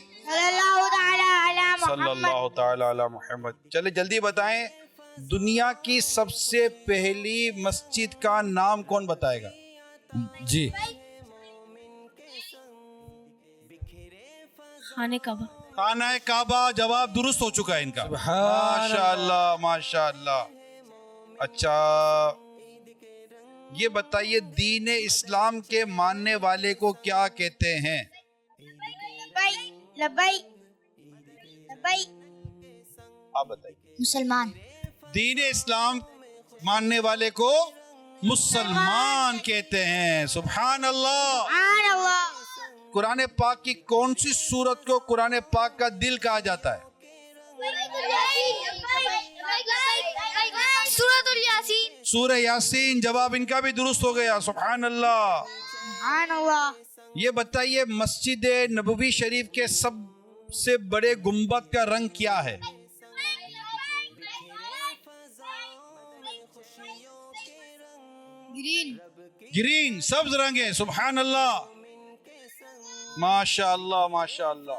Speaker 5: सल्लल्लाहु ताला अला मुहम्मद। चले जल्दी बताएं, दुनिया की सबसे पहली मस्जिद का नाम कौन बताएगा?
Speaker 2: जी।
Speaker 5: खाना काबा, जवाब दुरुस्त हो चुका है इनका। माशाअल्लाह माशाअल्लाह। अच्छा ये बताइए, दीन इस्लाम के मानने वाले को क्या कहते हैं? आप बताइए।
Speaker 7: मुसलमान।
Speaker 5: दीन इस्लाम मानने वाले को मुसलमान कहते हैं। सुभान अल्लाह। कुरान पाक की कौन सी सूरत को कुरान पाक का दिल कहा जाता है? सूरह यासीन। जवाब इनका भी दुरुस्त हो गया। सुभान अल्लाह। ये बताइए, मस्जिद नबवी शरीफ के सबसे बड़े गुंबद का रंग क्या है? ग्रीन, सब्ज रंग है। सुभान अल्लाह माशाअल्लाह माशाअल्लाह।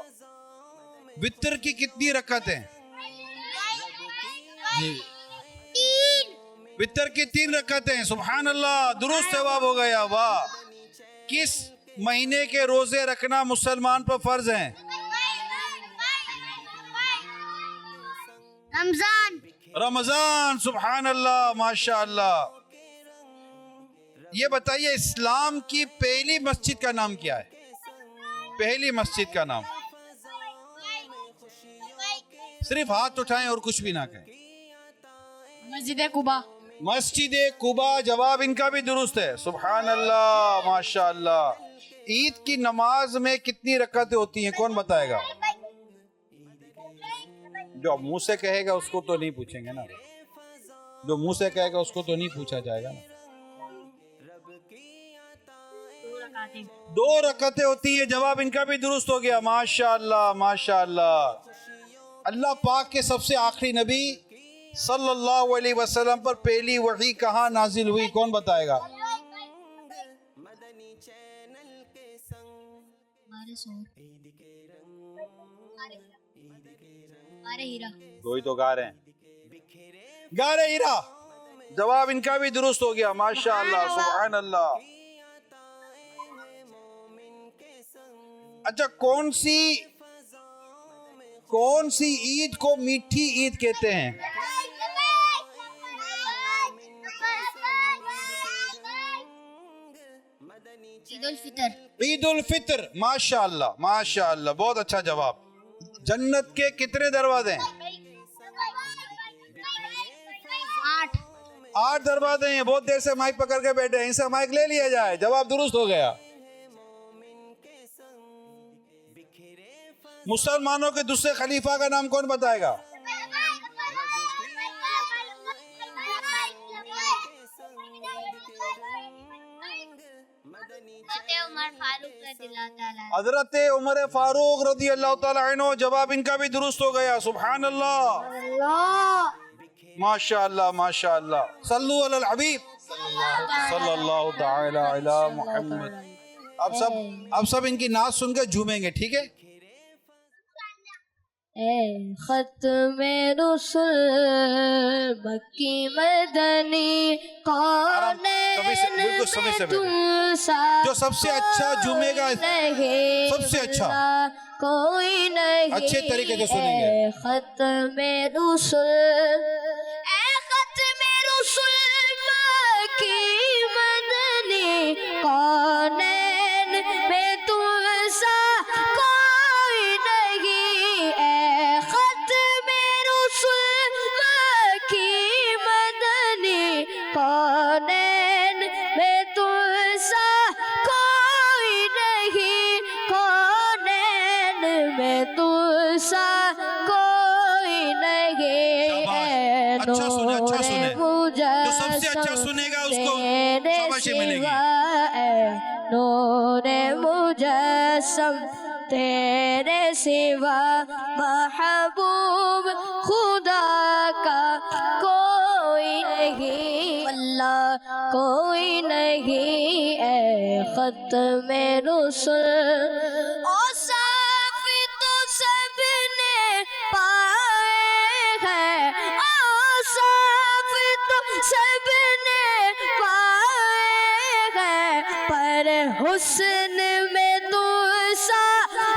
Speaker 5: वितर की कितनी रकअतें? वितर की 3 रकअतें। सुभान अल्लाह, दुरुस्त जवाब हो गया। वाह। किस महीने के रोजे रखना मुसलमान पर फर्ज है? रमजान। सुभान अल्लाह माशाअल्लाह। ये बताइए, इस्लाम की पहली मस्जिद का नाम क्या है? पहली मस्जिद का नाम? सिर्फ हाथ उठाएं और कुछ भी ना कहें।
Speaker 9: मस्जिद कुबा।
Speaker 5: मस्जिद कुबा। जवाब इनका भी दुरुस्त है। सुभान अल्लाह माशाअल्लाह। ईद की नमाज में कितनी रकातें होती हैं, कौन बताएगा? जो मुंह से कहेगा उसको तो नहीं पूछेंगे ना, जो मुंह से कहेगा उसको तो नहीं पूछा जाएगा ना। 2 रकातें होती है। जवाब इनका भी दुरुस्त हो गया। माशाअल्लाह माशाअल्लाह। अल्लाह पाक के सबसे आखिरी नबी सल्लल्लाहु अलैहि वसल्लम पर पहली वही कहाँ नाजिल हुई, कौन बताएगा? दो ही तो गा रहे हैं। गारे हीरा। जवाब इनका भी दुरुस्त हो गया। माशाअल्लाह सुभान अल्लाह। अच्छा, कौन सी ईद को मीठी ईद कहते हैं? ईद उल फितर। माशाअल्लाह माशाअल्लाह, बहुत अच्छा जवाब। जन्नत के कितने दरवाजे हैं? 8 दरवाजे हैं। बहुत देर से माइक पकड़ के बैठे हैं, इनसे माइक ले लिया जाए। जवाब दुरुस्त हो गया। मुसलमानों के दूसरे खलीफा का नाम कौन बताएगा? हजरत उमर फारूक रदी अल्लाह ताला अन्हु। जवाब इनका भी दुरुस्त हो गया। सुभान अल्लाह माशाअल्लाह माशाअल्लाह। सल्लु अलल हबीब सल्लल्लाहु ताला अला मुहम्मद। अब सब इनकी नाच सुनकर झूमेंगे, ठीक है?
Speaker 6: ख़त्मे रसूल मक्की मदनी
Speaker 5: जो सबसे अच्छा झूमेगा, सबसे अच्छा,
Speaker 6: कोई नहीं
Speaker 5: अच्छे तरीके से सुनेंगे।
Speaker 6: ख़त्मे रसूल मक्की मदनी कौनैन में तुमसा कोई नहीं। ख़त्मे रसूल मक्की मदनी कौनैन में तुमसा कोई नहीं। कौनैन में तुमसा कोई नहीं।
Speaker 5: अच्छा सुने, अच्छा सुने। जो सबसे अच्छा सुनेगा उसको शाबाशी मिलेगी।
Speaker 6: नूरे मुजस्सम तेरे सिवा महबूब खुदा का کوئی نہیں اے ختم رسل اوصاف تو سب نے پائے ہیں اوصاف تو سب نے پائے ہیں پر حسن میں تو سا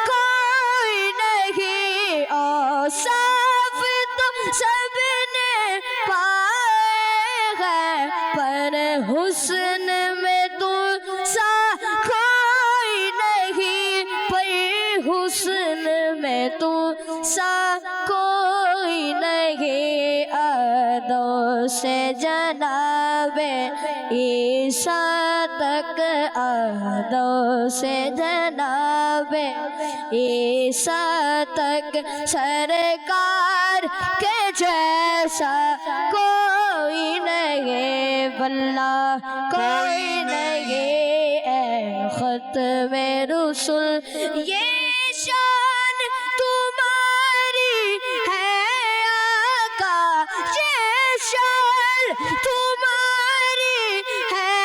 Speaker 6: کوئی نہیں اوصاف تو سب نے پائے ہیں پر حسن میں تو سا کوئی نہیں پر حسن میں تو سا کوئی نہیں آدم سے جناب عیسیٰ تک آدم سے جناب عیسیٰ تک سرکار کے جیسا کوئی نہیں واللہ کوئی نہیں اے ختم رسل یہ شان تمہاری ہے آقا یہ شان تمہاری ہے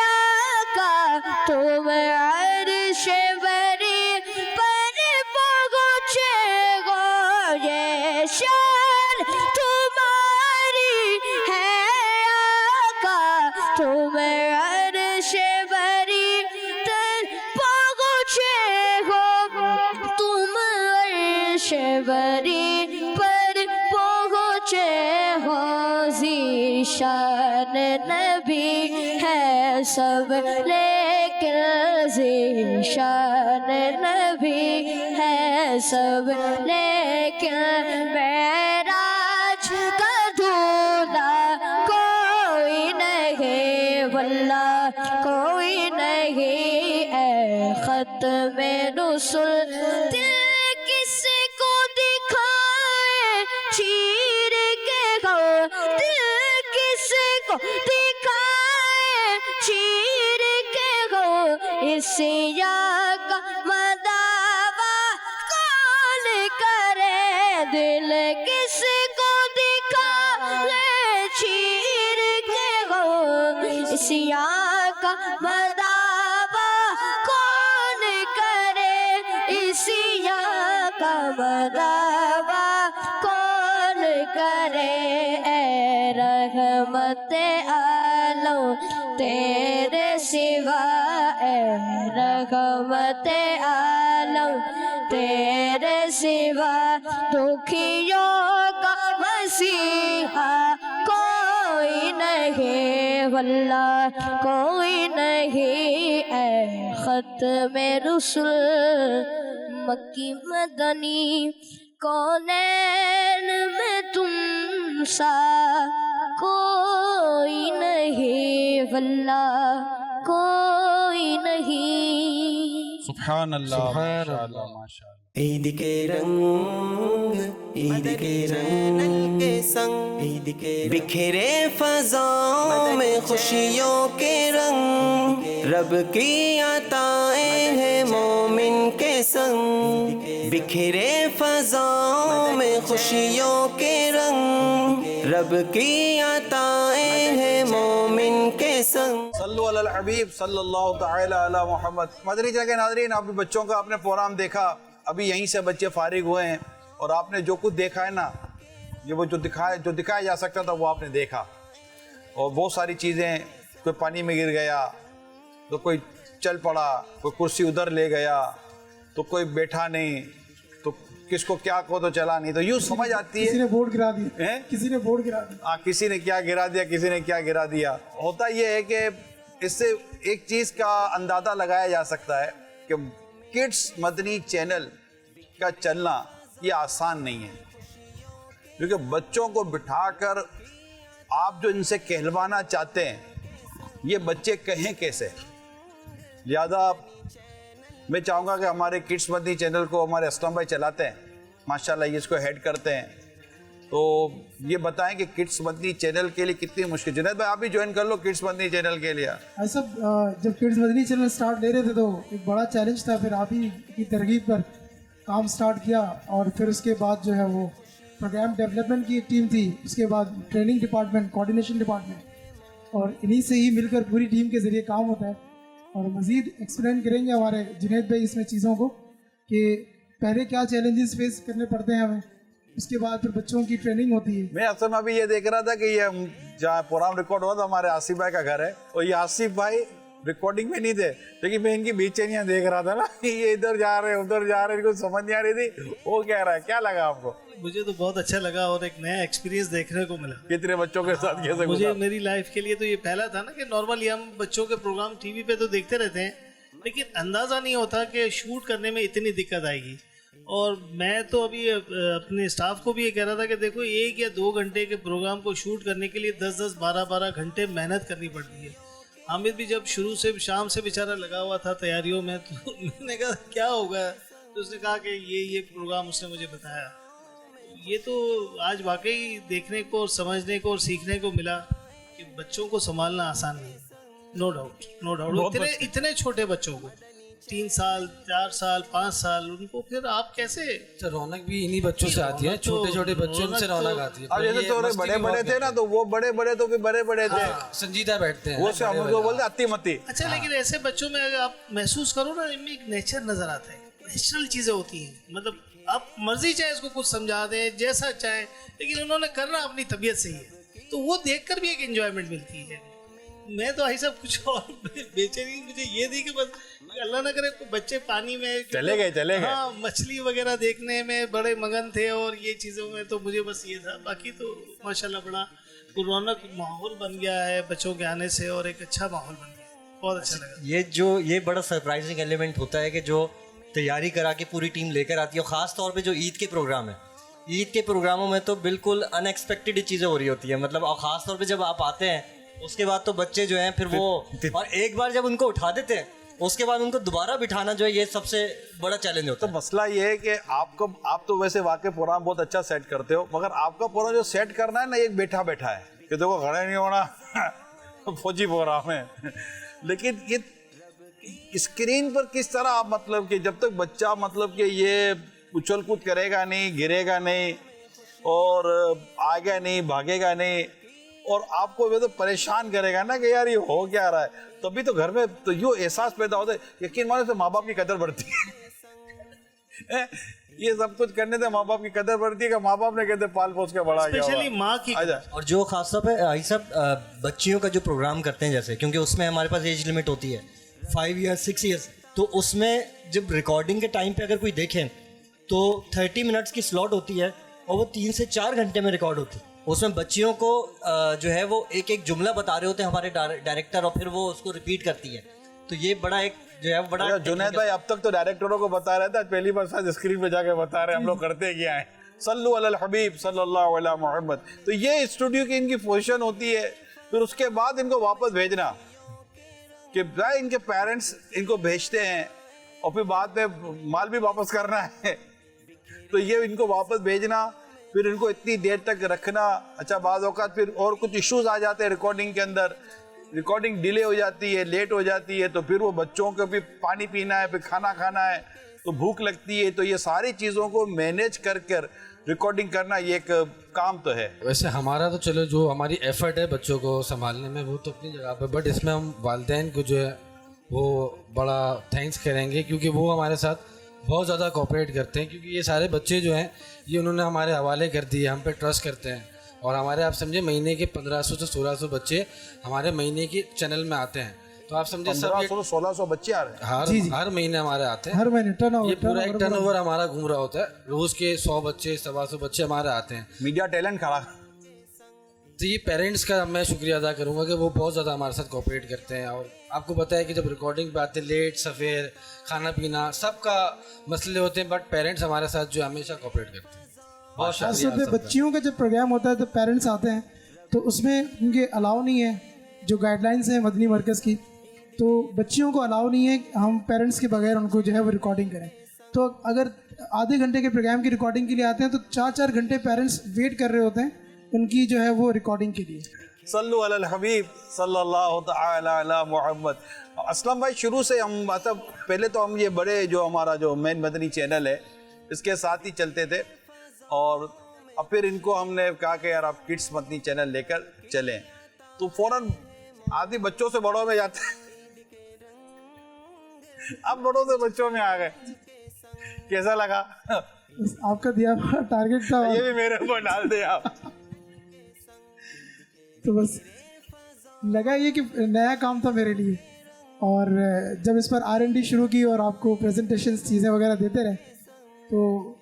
Speaker 6: آقا تم عرش بری پر پہنچے گو یہ شان تمہاری ہے آقا تم عرش بری پر پہنچے گو تم عرش بری پر پہنچے ہو ذیشان نبی ہے سب لیکن ذیشان نبی ہے سب لیکن معراج کا دھولا کوئی نہیں واللہ کوئی نہیں اے ختم رسل دل کسی کو دکھائے چیر کے گو دل کسی کو دکھائے چیر کے گو اسیا کا مداوا کون کرے دل کسی کو دکھائے چیر کے گو اسیا کا مداوا کون کرے اسیا کا مداوا کون کرے اے رحمت عالم تیرے سوا اے رحمت عالم تیرے سوا دکھیوں کا مسیحا کوئی نہیں واللہ کوئی نہیں اے ختم رسل مکی مدنی کونین میں تم سا کوئی نہیں واللہ کوئی نہیں
Speaker 5: سبحان اللہ ماشاءاللہ ماشاءاللہ
Speaker 1: عید کے رنگ عید کے رنگ کے سنگ عید کے بکھرے فضاؤں میں خوشیوں کے رنگ رب کی عطائیں ہیں مومن کے سنگ بکھرے فضاؤں میں خوشیوں کے رنگ رب کی عطائیں ہیں مومن کے سنگ
Speaker 5: صلو علی الحبیب صلی اللہ تعالی علی محمد مدنی چینل کے ناظرین آپ بھی بچوں کا اپنے پروگرام دیکھا ابھی یہیں سے بچے فارغ ہوئے ہیں اور آپ نے جو کچھ دیکھا ہے نا یہ وہ جو دکھایا جا سکتا تھا وہ آپ نے دیکھا اور بہت ساری چیزیں کوئی پانی میں گر گیا تو کوئی چل پڑا کوئی کرسی ادھر لے گیا تو کوئی بیٹھا نہیں تو کس کو کیا کہو تو چلا نہیں تو یوں سمجھ آتی ہے
Speaker 10: کسی نے بورڈ گرا دیا کسی نے بورڈ گرا دیا
Speaker 5: کسی نے کیا گرا دیا کسی نے کیا گرا دیا ہوتا یہ ہے کہ اس سے ایک چیز کا اندازہ لگایا جا سکتا ہے کہ کڈس مدنی چینل کا چلنا یہ آسان نہیں ہے کیونکہ بچوں کو بٹھا کر آپ جو ان سے کہلوانا چاہتے ہیں یہ بچے کہیں کیسے لہذا میں چاہوں گا کہ ہمارے کڈس مدنی چینل کو ہمارے اسلم بھائی چلاتے ہیں ماشاءاللہ یہ اس کو ہیڈ کرتے ہیں تو یہ بتائیں کہ کڈس مدنی چینل کے لیے کتنی مشکل جنید بھائی آپ بھی جوائن کر لو کڈس مدنی چینل کے لیے
Speaker 10: ایسا جب کڈس مدنی چینل سٹارٹ لے رہے تھے تو ایک بڑا چیلنج تھا پھر آپ ہی کی ترغیب پر کام سٹارٹ کیا اور پھر اس کے بعد جو ہے وہ پروگرام ڈیولپمنٹ کی ایک ٹیم تھی اس کے بعد ٹریننگ ڈپارٹمنٹ کوارڈینیشن ڈپارٹمنٹ اور انہی سے ہی مل کر پوری ٹیم کے ذریعے کام ہوتا ہے. اور مزید ایکسپلین کریں گے ہمارے جنید بھائی اس میں چیزوں کو کہ پہلے کیا چیلنجز فیس کرنے پڑتے ہیں ہمیں, اس کے بعد پھر بچوں کی ٹریننگ ہوتی ہے.
Speaker 5: میں اصل میں ابھی یہ دیکھ رہا تھا کہ یہ جہاں پروگرام ریکارڈ ہوا تھا ہمارے آصف بھائی کا گھر ہے, اور یہ آصف بھائی ریکارڈنگ میں نہیں تھے, لیکن میں ان کی بے چینیاں دیکھ رہا تھا نا, یہ ادھر جا رہے ادھر جا رہے, ان کو سمجھ نہیں آ رہی تھی وہ کہہ رہا ہے. کیا لگا آپ کو؟
Speaker 11: مجھے تو بہت اچھا لگا اور ایک نیا ایکسپیرینس دیکھنے کو ملا.
Speaker 5: کتنے بچوں کے ساتھ کیسے
Speaker 11: مجھے میری لائف کے لیے تو یہ پہلا تھا نا کہ نارملی ہم بچوں کے پروگرام ٹی وی پہ تو دیکھتے رہتے ہیں, لیکن اندازہ نہیں ہوتا کہ شوٹ کرنے میں اتنی دقت آئے گی. اور میں تو ابھی اپنے اسٹاف کو بھی یہ کہہ رہا تھا کہ دیکھو 1 یا 2 گھنٹے کے پروگرام کو شوٹ کرنے کے لیے 10-10 12-12 گھنٹے محنت کرنی پڑتی ہے. حامد بھی جب شروع سے شام سے بیچارہ لگا ہوا تھا تیاریوں میں, تو میں نے کہا کیا ہوگا, تو اس نے کہا کہ یہ پروگرام اس نے مجھے بتایا. یہ تو آج واقعی دیکھنے کو اور سمجھنے کو اور سیکھنے کو ملا کہ بچوں کو سنبھالنا آسان نہیں ہے. نو ڈاؤٹ اتنے چھوٹے بچوں کو 3 سال 4 سال 5 سال ان کو پھر آپ کیسے,
Speaker 2: رونق بھی انہی بچوں سے آتی ہے, چھوٹے چھوٹے بچوں سے رونق آتی ہے.
Speaker 5: اب جیسے تو بڑے بڑے تھے نا, تو وہ بڑے بڑے تو بڑے بڑے تھے,
Speaker 2: سنجیدہ بیٹھتے ہیں,
Speaker 5: وہ سے ہم کو بولتے اتی متی.
Speaker 11: اچھا لیکن ایسے بچوں میں اگر آپ محسوس کرو نا, ان میں ایک نیچر نظر آتا ہے, نیچرل چیزیں ہوتی ہیں. مطلب آپ مرضی چاہے اس کو کچھ سمجھا دیں جیسا چاہیں, لیکن انہوں نے کرنا اپنی طبیعت سے ہی ہے, تو وہ دیکھ کر بھی ایک انجوائمنٹ ملتی ہے. میں تو ایسا کچھ اور بے چینی مجھے یہ تھی کہ بس اللہ نہ کرے بچے پانی میں
Speaker 5: چلے گئے
Speaker 11: ہاں مچھلی وغیرہ دیکھنے میں بڑے مگن تھے, اور یہ چیزوں میں تو مجھے بس یہ تھا. باقی تو ماشاءاللہ بڑا رونق ماحول بن گیا ہے بچوں کے آنے سے, اور ایک اچھا ماحول بن گیا, بہت اچھا لگا.
Speaker 12: یہ بڑا سرپرائزنگ ایلیمنٹ ہوتا ہے کہ جو تیاری کرا کے پوری ٹیم لے کر آتی ہے, اور خاص طور پہ جو عید کے پروگرام ہے, عید کے پروگراموں میں تو بالکل ان ایکسپیکٹڈ چیزیں ہو رہی ہوتی ہیں. مطلب اور خاص طور پہ جب آپ آتے ہیں اس کے بعد تو بچے جو ہیں پھر وہ, اور ایک بار جب ان کو اٹھا دیتے ہیں اس کے بعد ان کو دوبارہ بٹھانا جو ہے یہ سب سے بڑا چیلنج ہوتا ہے.
Speaker 5: تو مسئلہ یہ ہے کہ آپ تو ویسے واقع پروگرام بہت اچھا سیٹ کرتے ہو, مگر آپ کا پروگرام جو سیٹ کرنا ہے نا, ایک بیٹھا ہے کہ دیکھو کھڑے نہیں ہونا, فوجی پروگرام ہے. لیکن یہ اسکرین پر کس طرح آپ مطلب کہ جب تک بچہ مطلب کہ یہ اچھل کود کرے گا نہیں, گرے گا نہیں, اور آئے گا نہیں, بھاگے گا نہیں, اور آپ کو تو پریشان کرے گا نا کہ یار یہ ہو کیا رہا ہے, تبھی تو گھر میں تو یوں احساس پیدا ہوتا ہے. یقین مانے سے ماں باپ کی قدر بڑھتی ہے. یہ سب کچھ کرنے سے ماں باپ کی قدر بڑھتی ہے کہ ماں باپ نے کہتے پال پوس کے بڑا گیا,
Speaker 11: اسپیشلی ماں کی.
Speaker 12: اور جو خاص طور پہ یہ سب بچیوں کا جو پروگرام کرتے ہیں جیسے, کیونکہ اس میں ہمارے پاس ایج لمٹ ہوتی ہے 5 ایئرس 6 ایئرس, تو اس میں جب ریکارڈنگ کے ٹائم پہ اگر کوئی دیکھیں تو 30 منٹس کی سلاٹ ہوتی ہے, اور وہ 3 سے 4 گھنٹے میں ریکارڈ ہوتی ہے. اس میں بچیوں کو جو ہے وہ ایک جملہ بتا رہے ہوتے ہیں ہمارے ڈائریکٹر, اور پھر وہ اس کو ریپیٹ کرتی ہے. تو یہ بڑا ایک جو ہے بڑا.
Speaker 5: جنید بھائی اب تک تو ڈائریکٹروں کو بتا رہے تھے, پہلی بار ساتھ اسکرین پہ جا کے بتا رہے ہیں ہم لوگ کرتے کیا ہیں. صلو علی الحبیب صلی اللہ علیہ محمد. تو یہ اسٹوڈیو کی ان کی پوزیشن ہوتی ہے. پھر اس کے بعد ان کو واپس بھیجنا, کہ ان کے پیرنٹس ان کو بھیجتے ہیں, اور پھر بعد میں مال بھی واپس کرنا ہے, تو یہ ان کو واپس بھیجنا, پھر ان کو اتنی دیر تک رکھنا. اچھا بعض اوقات پھر اور کچھ ایشوز آ جاتے ہیں ریکارڈنگ کے اندر, ریکارڈنگ ڈیلے ہو جاتی ہے, لیٹ ہو جاتی ہے, تو پھر وہ بچوں کو بھی پانی پینا ہے, پھر کھانا کھانا ہے, تو بھوک لگتی ہے. تو یہ ساری چیزوں کو مینیج کر ریکارڈنگ کرنا یہ ایک کام تو ہے.
Speaker 2: ویسے ہمارا تو چلو جو ہماری ایفرٹ ہے بچوں کو سنبھالنے میں وہ تو اپنی جگہ پہ, بٹ اس میں ہم والدین کو جو ہے وہ بڑا تھینکس کریں گے, کیونکہ وہ ہمارے ساتھ بہت زیادہ کوآپریٹ کرتے ہیں. کیونکہ یہ سارے بچے جو ہیں یہ انہوں نے ہمارے حوالے کر دیے, ہم پہ ٹرسٹ کرتے ہیں, اور ہمارے آپ سمجھے مہینے کے 1500 سے 1600 بچے ہمارے مہینے کے چینل میں آتے ہیں. تو آپ سمجھے
Speaker 5: 1600 بچے آ رہے ہیں
Speaker 2: ہر مہینے ہمارے آتے ہیں,
Speaker 10: ہر مہینے
Speaker 2: یہ پورا ایک ٹرن اوور ہمارا گھوم رہا ہوتا ہے. روز کے 100 بچے 125 بچے ہمارے آتے ہیں.
Speaker 5: میڈیا ٹیلنٹ کھڑا.
Speaker 2: تو یہ پیرنٹس کا میں شکریہ ادا کروں گا کہ وہ بہت زیادہ ہمارے ساتھ کوآپریٹ کرتے ہیں. اور آپ کو پتہ ہے کہ جب ریکارڈنگ پہ آتے ہیں لیٹ سفیر کھانا پینا سب کا مسئلے ہوتے ہیں, بٹ پیرنٹس ہمارے ساتھ جو ہمیشہ کوآپریٹ کرتے ہیں. بہت
Speaker 10: خاص طور پہ بچیوں کا جب پروگرام ہوتا ہے تو پیرنٹس آتے ہیں, تو اس میں ان کے الاؤ نہیں ہے, جو گائیڈ لائنس ہیں مدنی مرکز کی, تو بچیوں کو الاؤ نہیں ہے ہم پیرنٹس کے بغیر ان کو جو ہے وہ ریکارڈنگ کریں. تو اگر آدھے گھنٹے کے پروگرام کی ریکارڈنگ کے لیے آتے ہیں تو 4-4 گھنٹے پیرنٹس ویٹ کر رہے ہوتے ہیں ان کی جو ہے وہ ریکارڈنگ کے لیے.
Speaker 5: صلو علی الحبیب صلی اللہ تعالی علی محمد. اسلم بھائی شروع سے ہم مطلب پہلے تو ہم یہ بڑے جو ہمارا جو مین مدنی چینل ہے اس کے ساتھ ہی چلتے تھے, اور اب پھر ان کو ہم نے کہا کہ یار آپ کڈس مدنی چینل لے کر چلیں, تو فوراً आदमी बच्चों से बड़ों में जाते हैं, अब बड़ों से बच्चों में आ गए, कैसा लगा?
Speaker 10: आपका दिया हुआ टारगेट था,
Speaker 5: ये भी मेरे ऊपर डाल दे आप।
Speaker 10: तो बस लगा ये कि नया काम था मेरे लिए, और जब इस पर R&D शुरू की और आपको प्रेजेंटेशन चीज़ें वगैरह देते रहे तो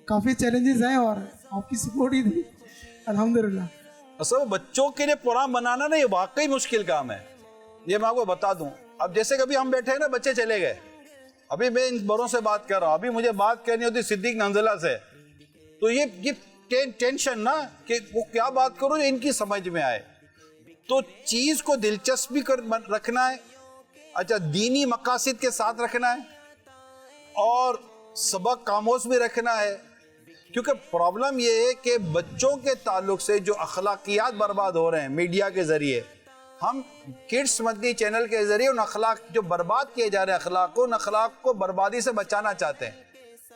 Speaker 10: काफ़ी चैलेंजेस आए और आपकी सपोर्ट ही थी, अल्हम्दुलिल्लाह।
Speaker 5: असल बच्चों के लिए प्रोग्राम बनाना ना ये वाकई मुश्किल काम है, ये मैं आपको बता दूं। अब जैसे कभी हम बैठे हैं ना, बच्चे चले गए, अभी मैं इन बड़ों से बात कर रहा हूँ, अभी मुझे बात करनी होती सिद्दीक नंजला से, तो ये टेंशन ना कि वो क्या बात करूँ जो इनकी समझ में आए। तो चीज़ को दिलचस्पी कर रखना है, अच्छा दीनी मकासद के साथ रखना है, और सबक खामोश भी रखना है, क्योंकि प्रॉब्लम ये है कि बच्चों के ताल्लुक से जो अखलाकियात बर्बाद हो रहे हैं मीडिया के ज़रिए, हम किड्स मदनी चैनल के ज़रिए उन अखलाक जो बर्बाद किए जा रहे हैं उन अखलाक को बर्बादी से बचाना चाहते हैं।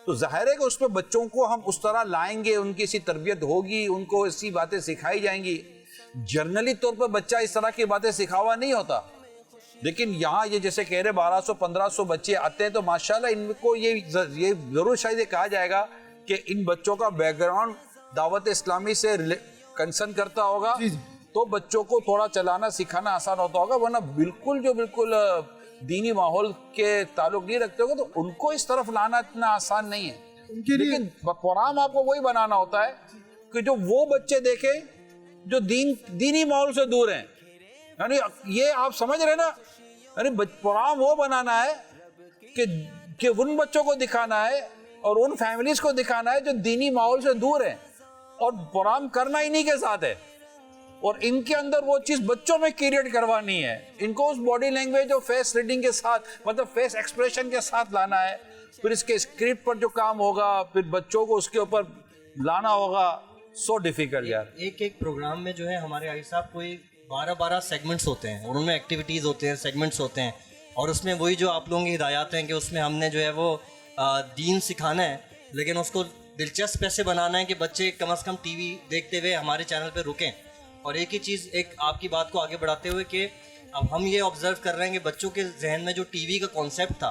Speaker 5: तो ज़ाहिर है कि उसमें बच्चों को हम उस तरह लाएंगे, उनकी ऐसी तरबियत होगी, उनको ऐसी बातें सिखाई जाएंगी। जर्नली तौर पर बच्चा इस तरह की बातें सिखा हुआ नहीं होता, लेकिन यहाँ ये जैसे कह रहे 1200-1500 बच्चे आते हैं, तो माशाल्लाह इनको ये ज़रूर शायद ये कहा जाएगा कि इन बच्चों का बैकग्राउंड दावत इस्लामी से कंसर्न करता होगा, तो बच्चों को थोड़ा चलाना सिखाना आसान होता होगा, वरना बिल्कुल दीनी माहौल के ताल्लुक नहीं रखते होगा तो उनको इस तरफ लाना इतना आसान नहीं है। लेकिन प्रोग्राम आपको वही बनाना होता है कि जो वो बच्चे देखें जो दीनी माहौल से दूर हैं, यानी ये आप समझ रहे ना, यानी प्रोग्राम वो बनाना है कि उन बच्चों को दिखाना है और उन फैमिलीज को दिखाना है जो दीनी माहौल से दूर हैं, और प्रोग्राम करना इन्हीं के साथ है, और इनके अंदर वो चीज़ बच्चों में क्रिएट करवानी है। इनको उस बॉडी लैंग्वेज और फेस रीडिंग के साथ, मतलब फेस एक्सप्रेशन के साथ लाना है, फिर इसके स्क्रिप्ट पर जो काम होगा, फिर बच्चों को उसके ऊपर लाना होगा। सो डिफिकल्ट यार।
Speaker 12: एक प्रोग्राम में जो है हमारे आई साहब कोई 12 सेगमेंट्स होते हैं, और उनमें एक्टिविटीज़ होते हैं, सेगमेंट्स होते हैं, और उसमें वही जो आप लोगों की हिदायत हैं कि उसमें हमने जो है वो दीन सिखाना है, लेकिन उसको दिलचस्प ऐसे बनाना है कि बच्चे कम से कम टीवी देखते हुए हमारे चैनल पे रुकें। और एक ही चीज़, एक आपकी बात को आगे बढ़ाते हुए कि अब हम ये ऑब्ज़र्व कर रहे हैं कि बच्चों के जहन में जो टीवी का कॉन्सेप्ट था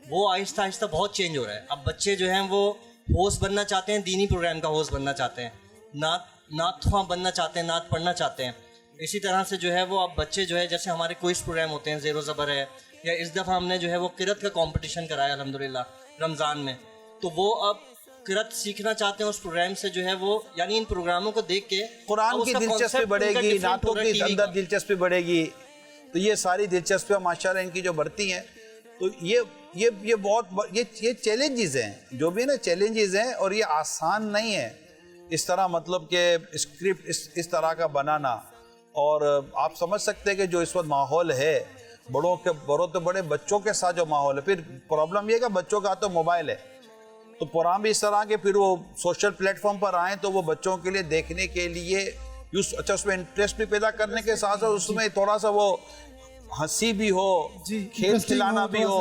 Speaker 12: वो आहिस्ता आहिस्ता बहुत चेंज हो रहा है। अब बच्चे जो हैं वो होस्ट बनना चाहते हैं, दीनी प्रोग्राम का होस्ट बनना चाहते हैं, नात ख्वां बनना चाहते हैं, नात पढ़ना चाहते हैं। इसी तरह से जो है वो अब बच्चे जो है, जैसे हमारे क्विज़ प्रोग्राम होते हैं, ज़ेरो ज़बर है, या इस दफ़ा हमने जो है वो किरत का कंपटीशन कराया अल्हम्दुलिल्लाह रमज़ान में, तो वो अब किरत सीखना चाहते हैं उस प्रोग्राम से जो है वो, यानी इन प्रोग्रामों को देख के
Speaker 5: कुरान की दिलचस्पी बढ़ेगी, नातों की अंदर दिलचस्पी बढ़ेगी, तो ये सारी दिलचस्पियाँ माशाल्लाह इनकी जो बढ़ती हैं, तो ये बहुत ये चैलेंजेस हैं, जो भी ना चैलेंजेस हैं, और ये आसान नहीं है इस तरह, मतलब कि स्क्रिप्ट इस तरह का बनाना। और आप समझ सकते हैं कि जो इस वक्त माहौल है, बड़ों तो बड़े बच्चों के साथ जो माहौल है, फिर प्रॉब्लम ये है कि बच्चों का तो मोबाइल है, तो प्रोग्राम भी इस तरह के फिर वो सोशल प्लेटफॉर्म पर आए तो वो बच्चों के लिए देखने के लिए अच्छा उसमें इंटरेस्ट भी पैदा करने के साथ साथ उसमें थोड़ा सा वो हंसी भी हो, खेल खिलाना भी हो,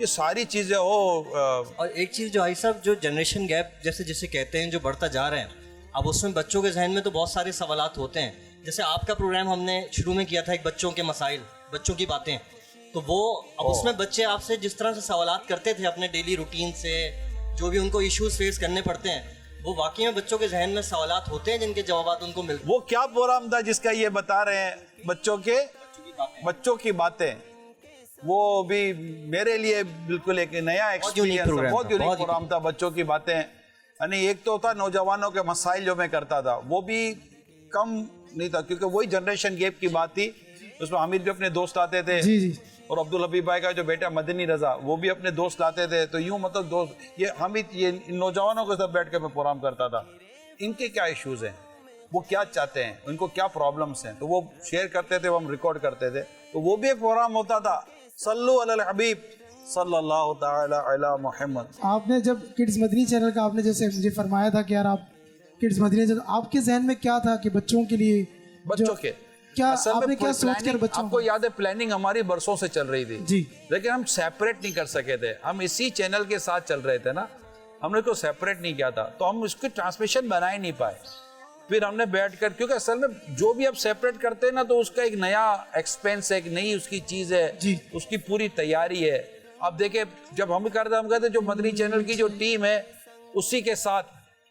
Speaker 5: ये सारी चीज़ें हो।
Speaker 12: और एक चीज़ जो आई साहब, जो जनरेशन गैप जैसे कहते हैं, जो बढ़ता जा रहे हैं, अब उसमें बच्चों के जहन में तो बहुत सारे सवालात होते हैं। जैसे आपका प्रोग्राम हमने शुरू में किया था, एक बच्चों के मसाइल, बच्चों की बातें, तो वो अब उसमें बच्चे आपसे जिस तरह से सवालात करते थे अपने डेली रूटीन से, जो भी उनको इश्यूज फेस करने पड़ते हैं, वो वाकई में बच्चों के जहन में सवालात होते हैं जिनके जवाब उनको मिलते हैं।
Speaker 5: वो क्या प्रोग्राम था जिसका ये बता रहे हैं, बच्चों की बातें, वो भी मेरे लिए बिल्कुल एक नया एक्सपीरियंस, बहुत यूनिक प्रोग्राम था। बच्चों की बातें, यानी एक तो था नौजवानों के मसाइल जो मैं करता था, वो भी कम नहीं था, क्योंकि वही जनरेशन गैप की बात थी। उसमें हामिद भी अपने दोस्त आते थे, और अब्दुल हबीब भाई का जो बेटा मदनी रजा, वो भी अपने दोस्त लाते थे, तो यूं मतलब दोस्त, ये हामिद, ये नौजवानों के साथ बैठ कर मैं प्रोग्राम करता था, इनके क्या इश्यूज हैं, वो क्या चाहते हैं, उनको क्या प्रॉब्लम्स हैं, तो वो शेयर करते थे, वो हम रिकॉर्ड करते थे, तो वो भी एक प्रोग्राम होता था। सल्लु अलल हबीब सल्लल्लाहु तआला अला मुहम्मद।
Speaker 10: आपने जब किड्स मदनी चैनल का आपने जैसे मुझे फरमाया था कि यार आप किड्स मदनी चैनल, आपके जहन में क्या था कि बच्चों के लिए,
Speaker 5: बच्चों के
Speaker 10: क्या आपने क्या सोच कर बच्चों,
Speaker 5: आपको याद है प्लानिंग हमारी बरसों से चल रही थी
Speaker 10: जी,
Speaker 5: लेकिन हम सेपरेट नहीं कर सके थे, हम इसी चैनल के साथ चल रहे थे ना, हमने को सेपरेट नहीं किया था, तो हम उसकी ट्रांसमिशन बना ही नहीं पाए। फिर हमने बैठ कर, क्योंकि असल में जो भी आप सेपरेट करते हैं ना तो उसका एक नया एक्सपेंस है, एक नई उसकी चीज है, उसकी पूरी तैयारी है। आप देखें जब हम कहते जो मदनी चैनल की जो टीम है उसी के साथ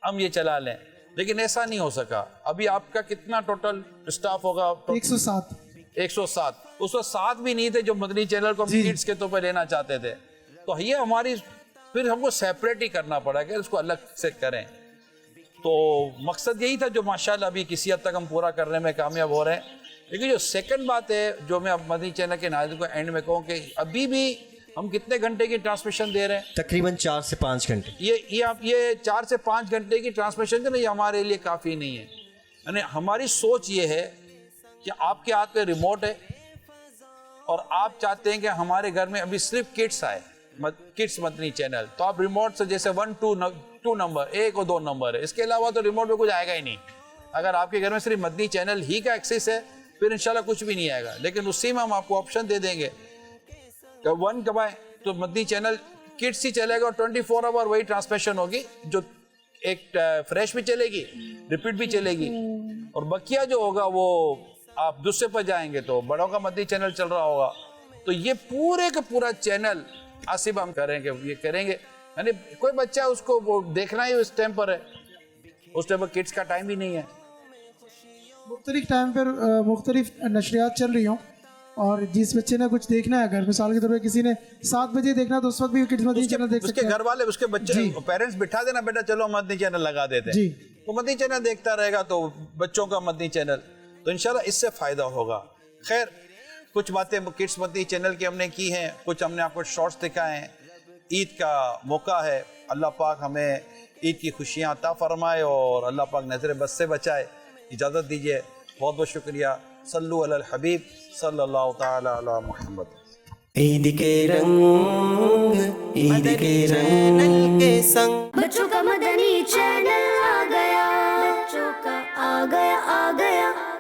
Speaker 5: हम ये चला लें, लेकिन ऐसा नहीं हो सका। अभी आपका कितना टोटल स्टाफ होगा?
Speaker 10: 107।
Speaker 5: उसमें 7 भी नहीं थे जो मदनी चैनल को किड्स के तौर पर लेना चाहते थे। तो ये हमारी, फिर हमको सेपरेट ही करना पड़ा कि इसको अलग से करें। तो मकसद यही था जो माशाल्लाह अभी किसी हद तक हम पूरा करने में कामयाब हो रहे हैं। लेकिन जो सेकंड बात है जो मैं अब मदनी चैनल के नाज़रीन को एंड में कहूँ कि अभी भी हम कितने घंटे की ट्रांसमिशन दे रहे हैं?
Speaker 12: तकरीबन 4 से 5 घंटे।
Speaker 5: ये 4 से 5 घंटे की ट्रांसमिशन जो ना ये हमारे लिए काफ़ी नहीं है। यानी हमारी सोच ये है कि आपके हाथ में रिमोट है और आप चाहते हैं कि हमारे घर में अभी सिर्फ किड्स आए, किड्स मदनी चैनल, तो आप रिमोट से जैसे 1 2 नंबर, 1 और 2 नंबर है, इसके अलावा तो रिमोट में कुछ आएगा ही नहीं। अगर आपके घर में सिर्फ मदनी चैनल ही का एक्सेस है फिर इंशाल्लाह कुछ भी नहीं आएगा। लेकिन उसी में हम आपको ऑप्शन दे देंगे कि 1 दबाएं तो मदनी चैनल किड्स ही चलेगा और 24 आवर वही ट्रांसमिशन होगी, जो एक फ्रेश भी चलेगी, रिपीट भी चलेगी, और बकिया जो होगा वो आप दूसरे पर जाएंगे तो बड़ों का मदनी चैनल चल रहा होगा। तो ये पूरे का पूरा चैनल आसिफ हम करेंगे, ये करेंगे। यानी कोई बच्चा उसको वो देखना ही उस टाइम पर है, उस टाइम पर किड्स का टाइम ही नहीं है।
Speaker 10: मुख्तलिफ टाइम पर मुख्तलिफ नशरियात चल रही हों और जिस बच्चे ने कुछ देखना है घर, मिसाल के तौर पर किसी ने 7 बजे देखना तो उस वक्त भी किड्स मदनी चैनल देख सकते हैं।
Speaker 5: उसके घर वाले, उसके बच्चे, पेरेंट्स बिठा देना, बेटा चलो मदनी चैनल लगा देते हैं, तो मदनी चैनल देखता रहेगा, तो बच्चों का मदनी चैनल, तो इंशाल्लाह इससे फ़ायदा होगा। खैर कुछ बातें किड्स मदनी चैनल की हमने की हैं, कुछ हमने आपको शॉर्ट्स दिखाए हैं। ईद का मौका है, अल्लाह पाक हमें ईद की खुशियाँ अता फरमाए और अल्लाह पाक नज़र बस से बचाए। इजाज़त दीजिए, बहुत बहुत शुक्रिया। सल्लु अलल हबीब सल्लल्लाहु ताला अला मुहम्मद।
Speaker 1: ईद के रंग, ईद के चैनल के संग,
Speaker 3: बच्चों का मदनी चैनल आ गया, बच्चों का आ गया।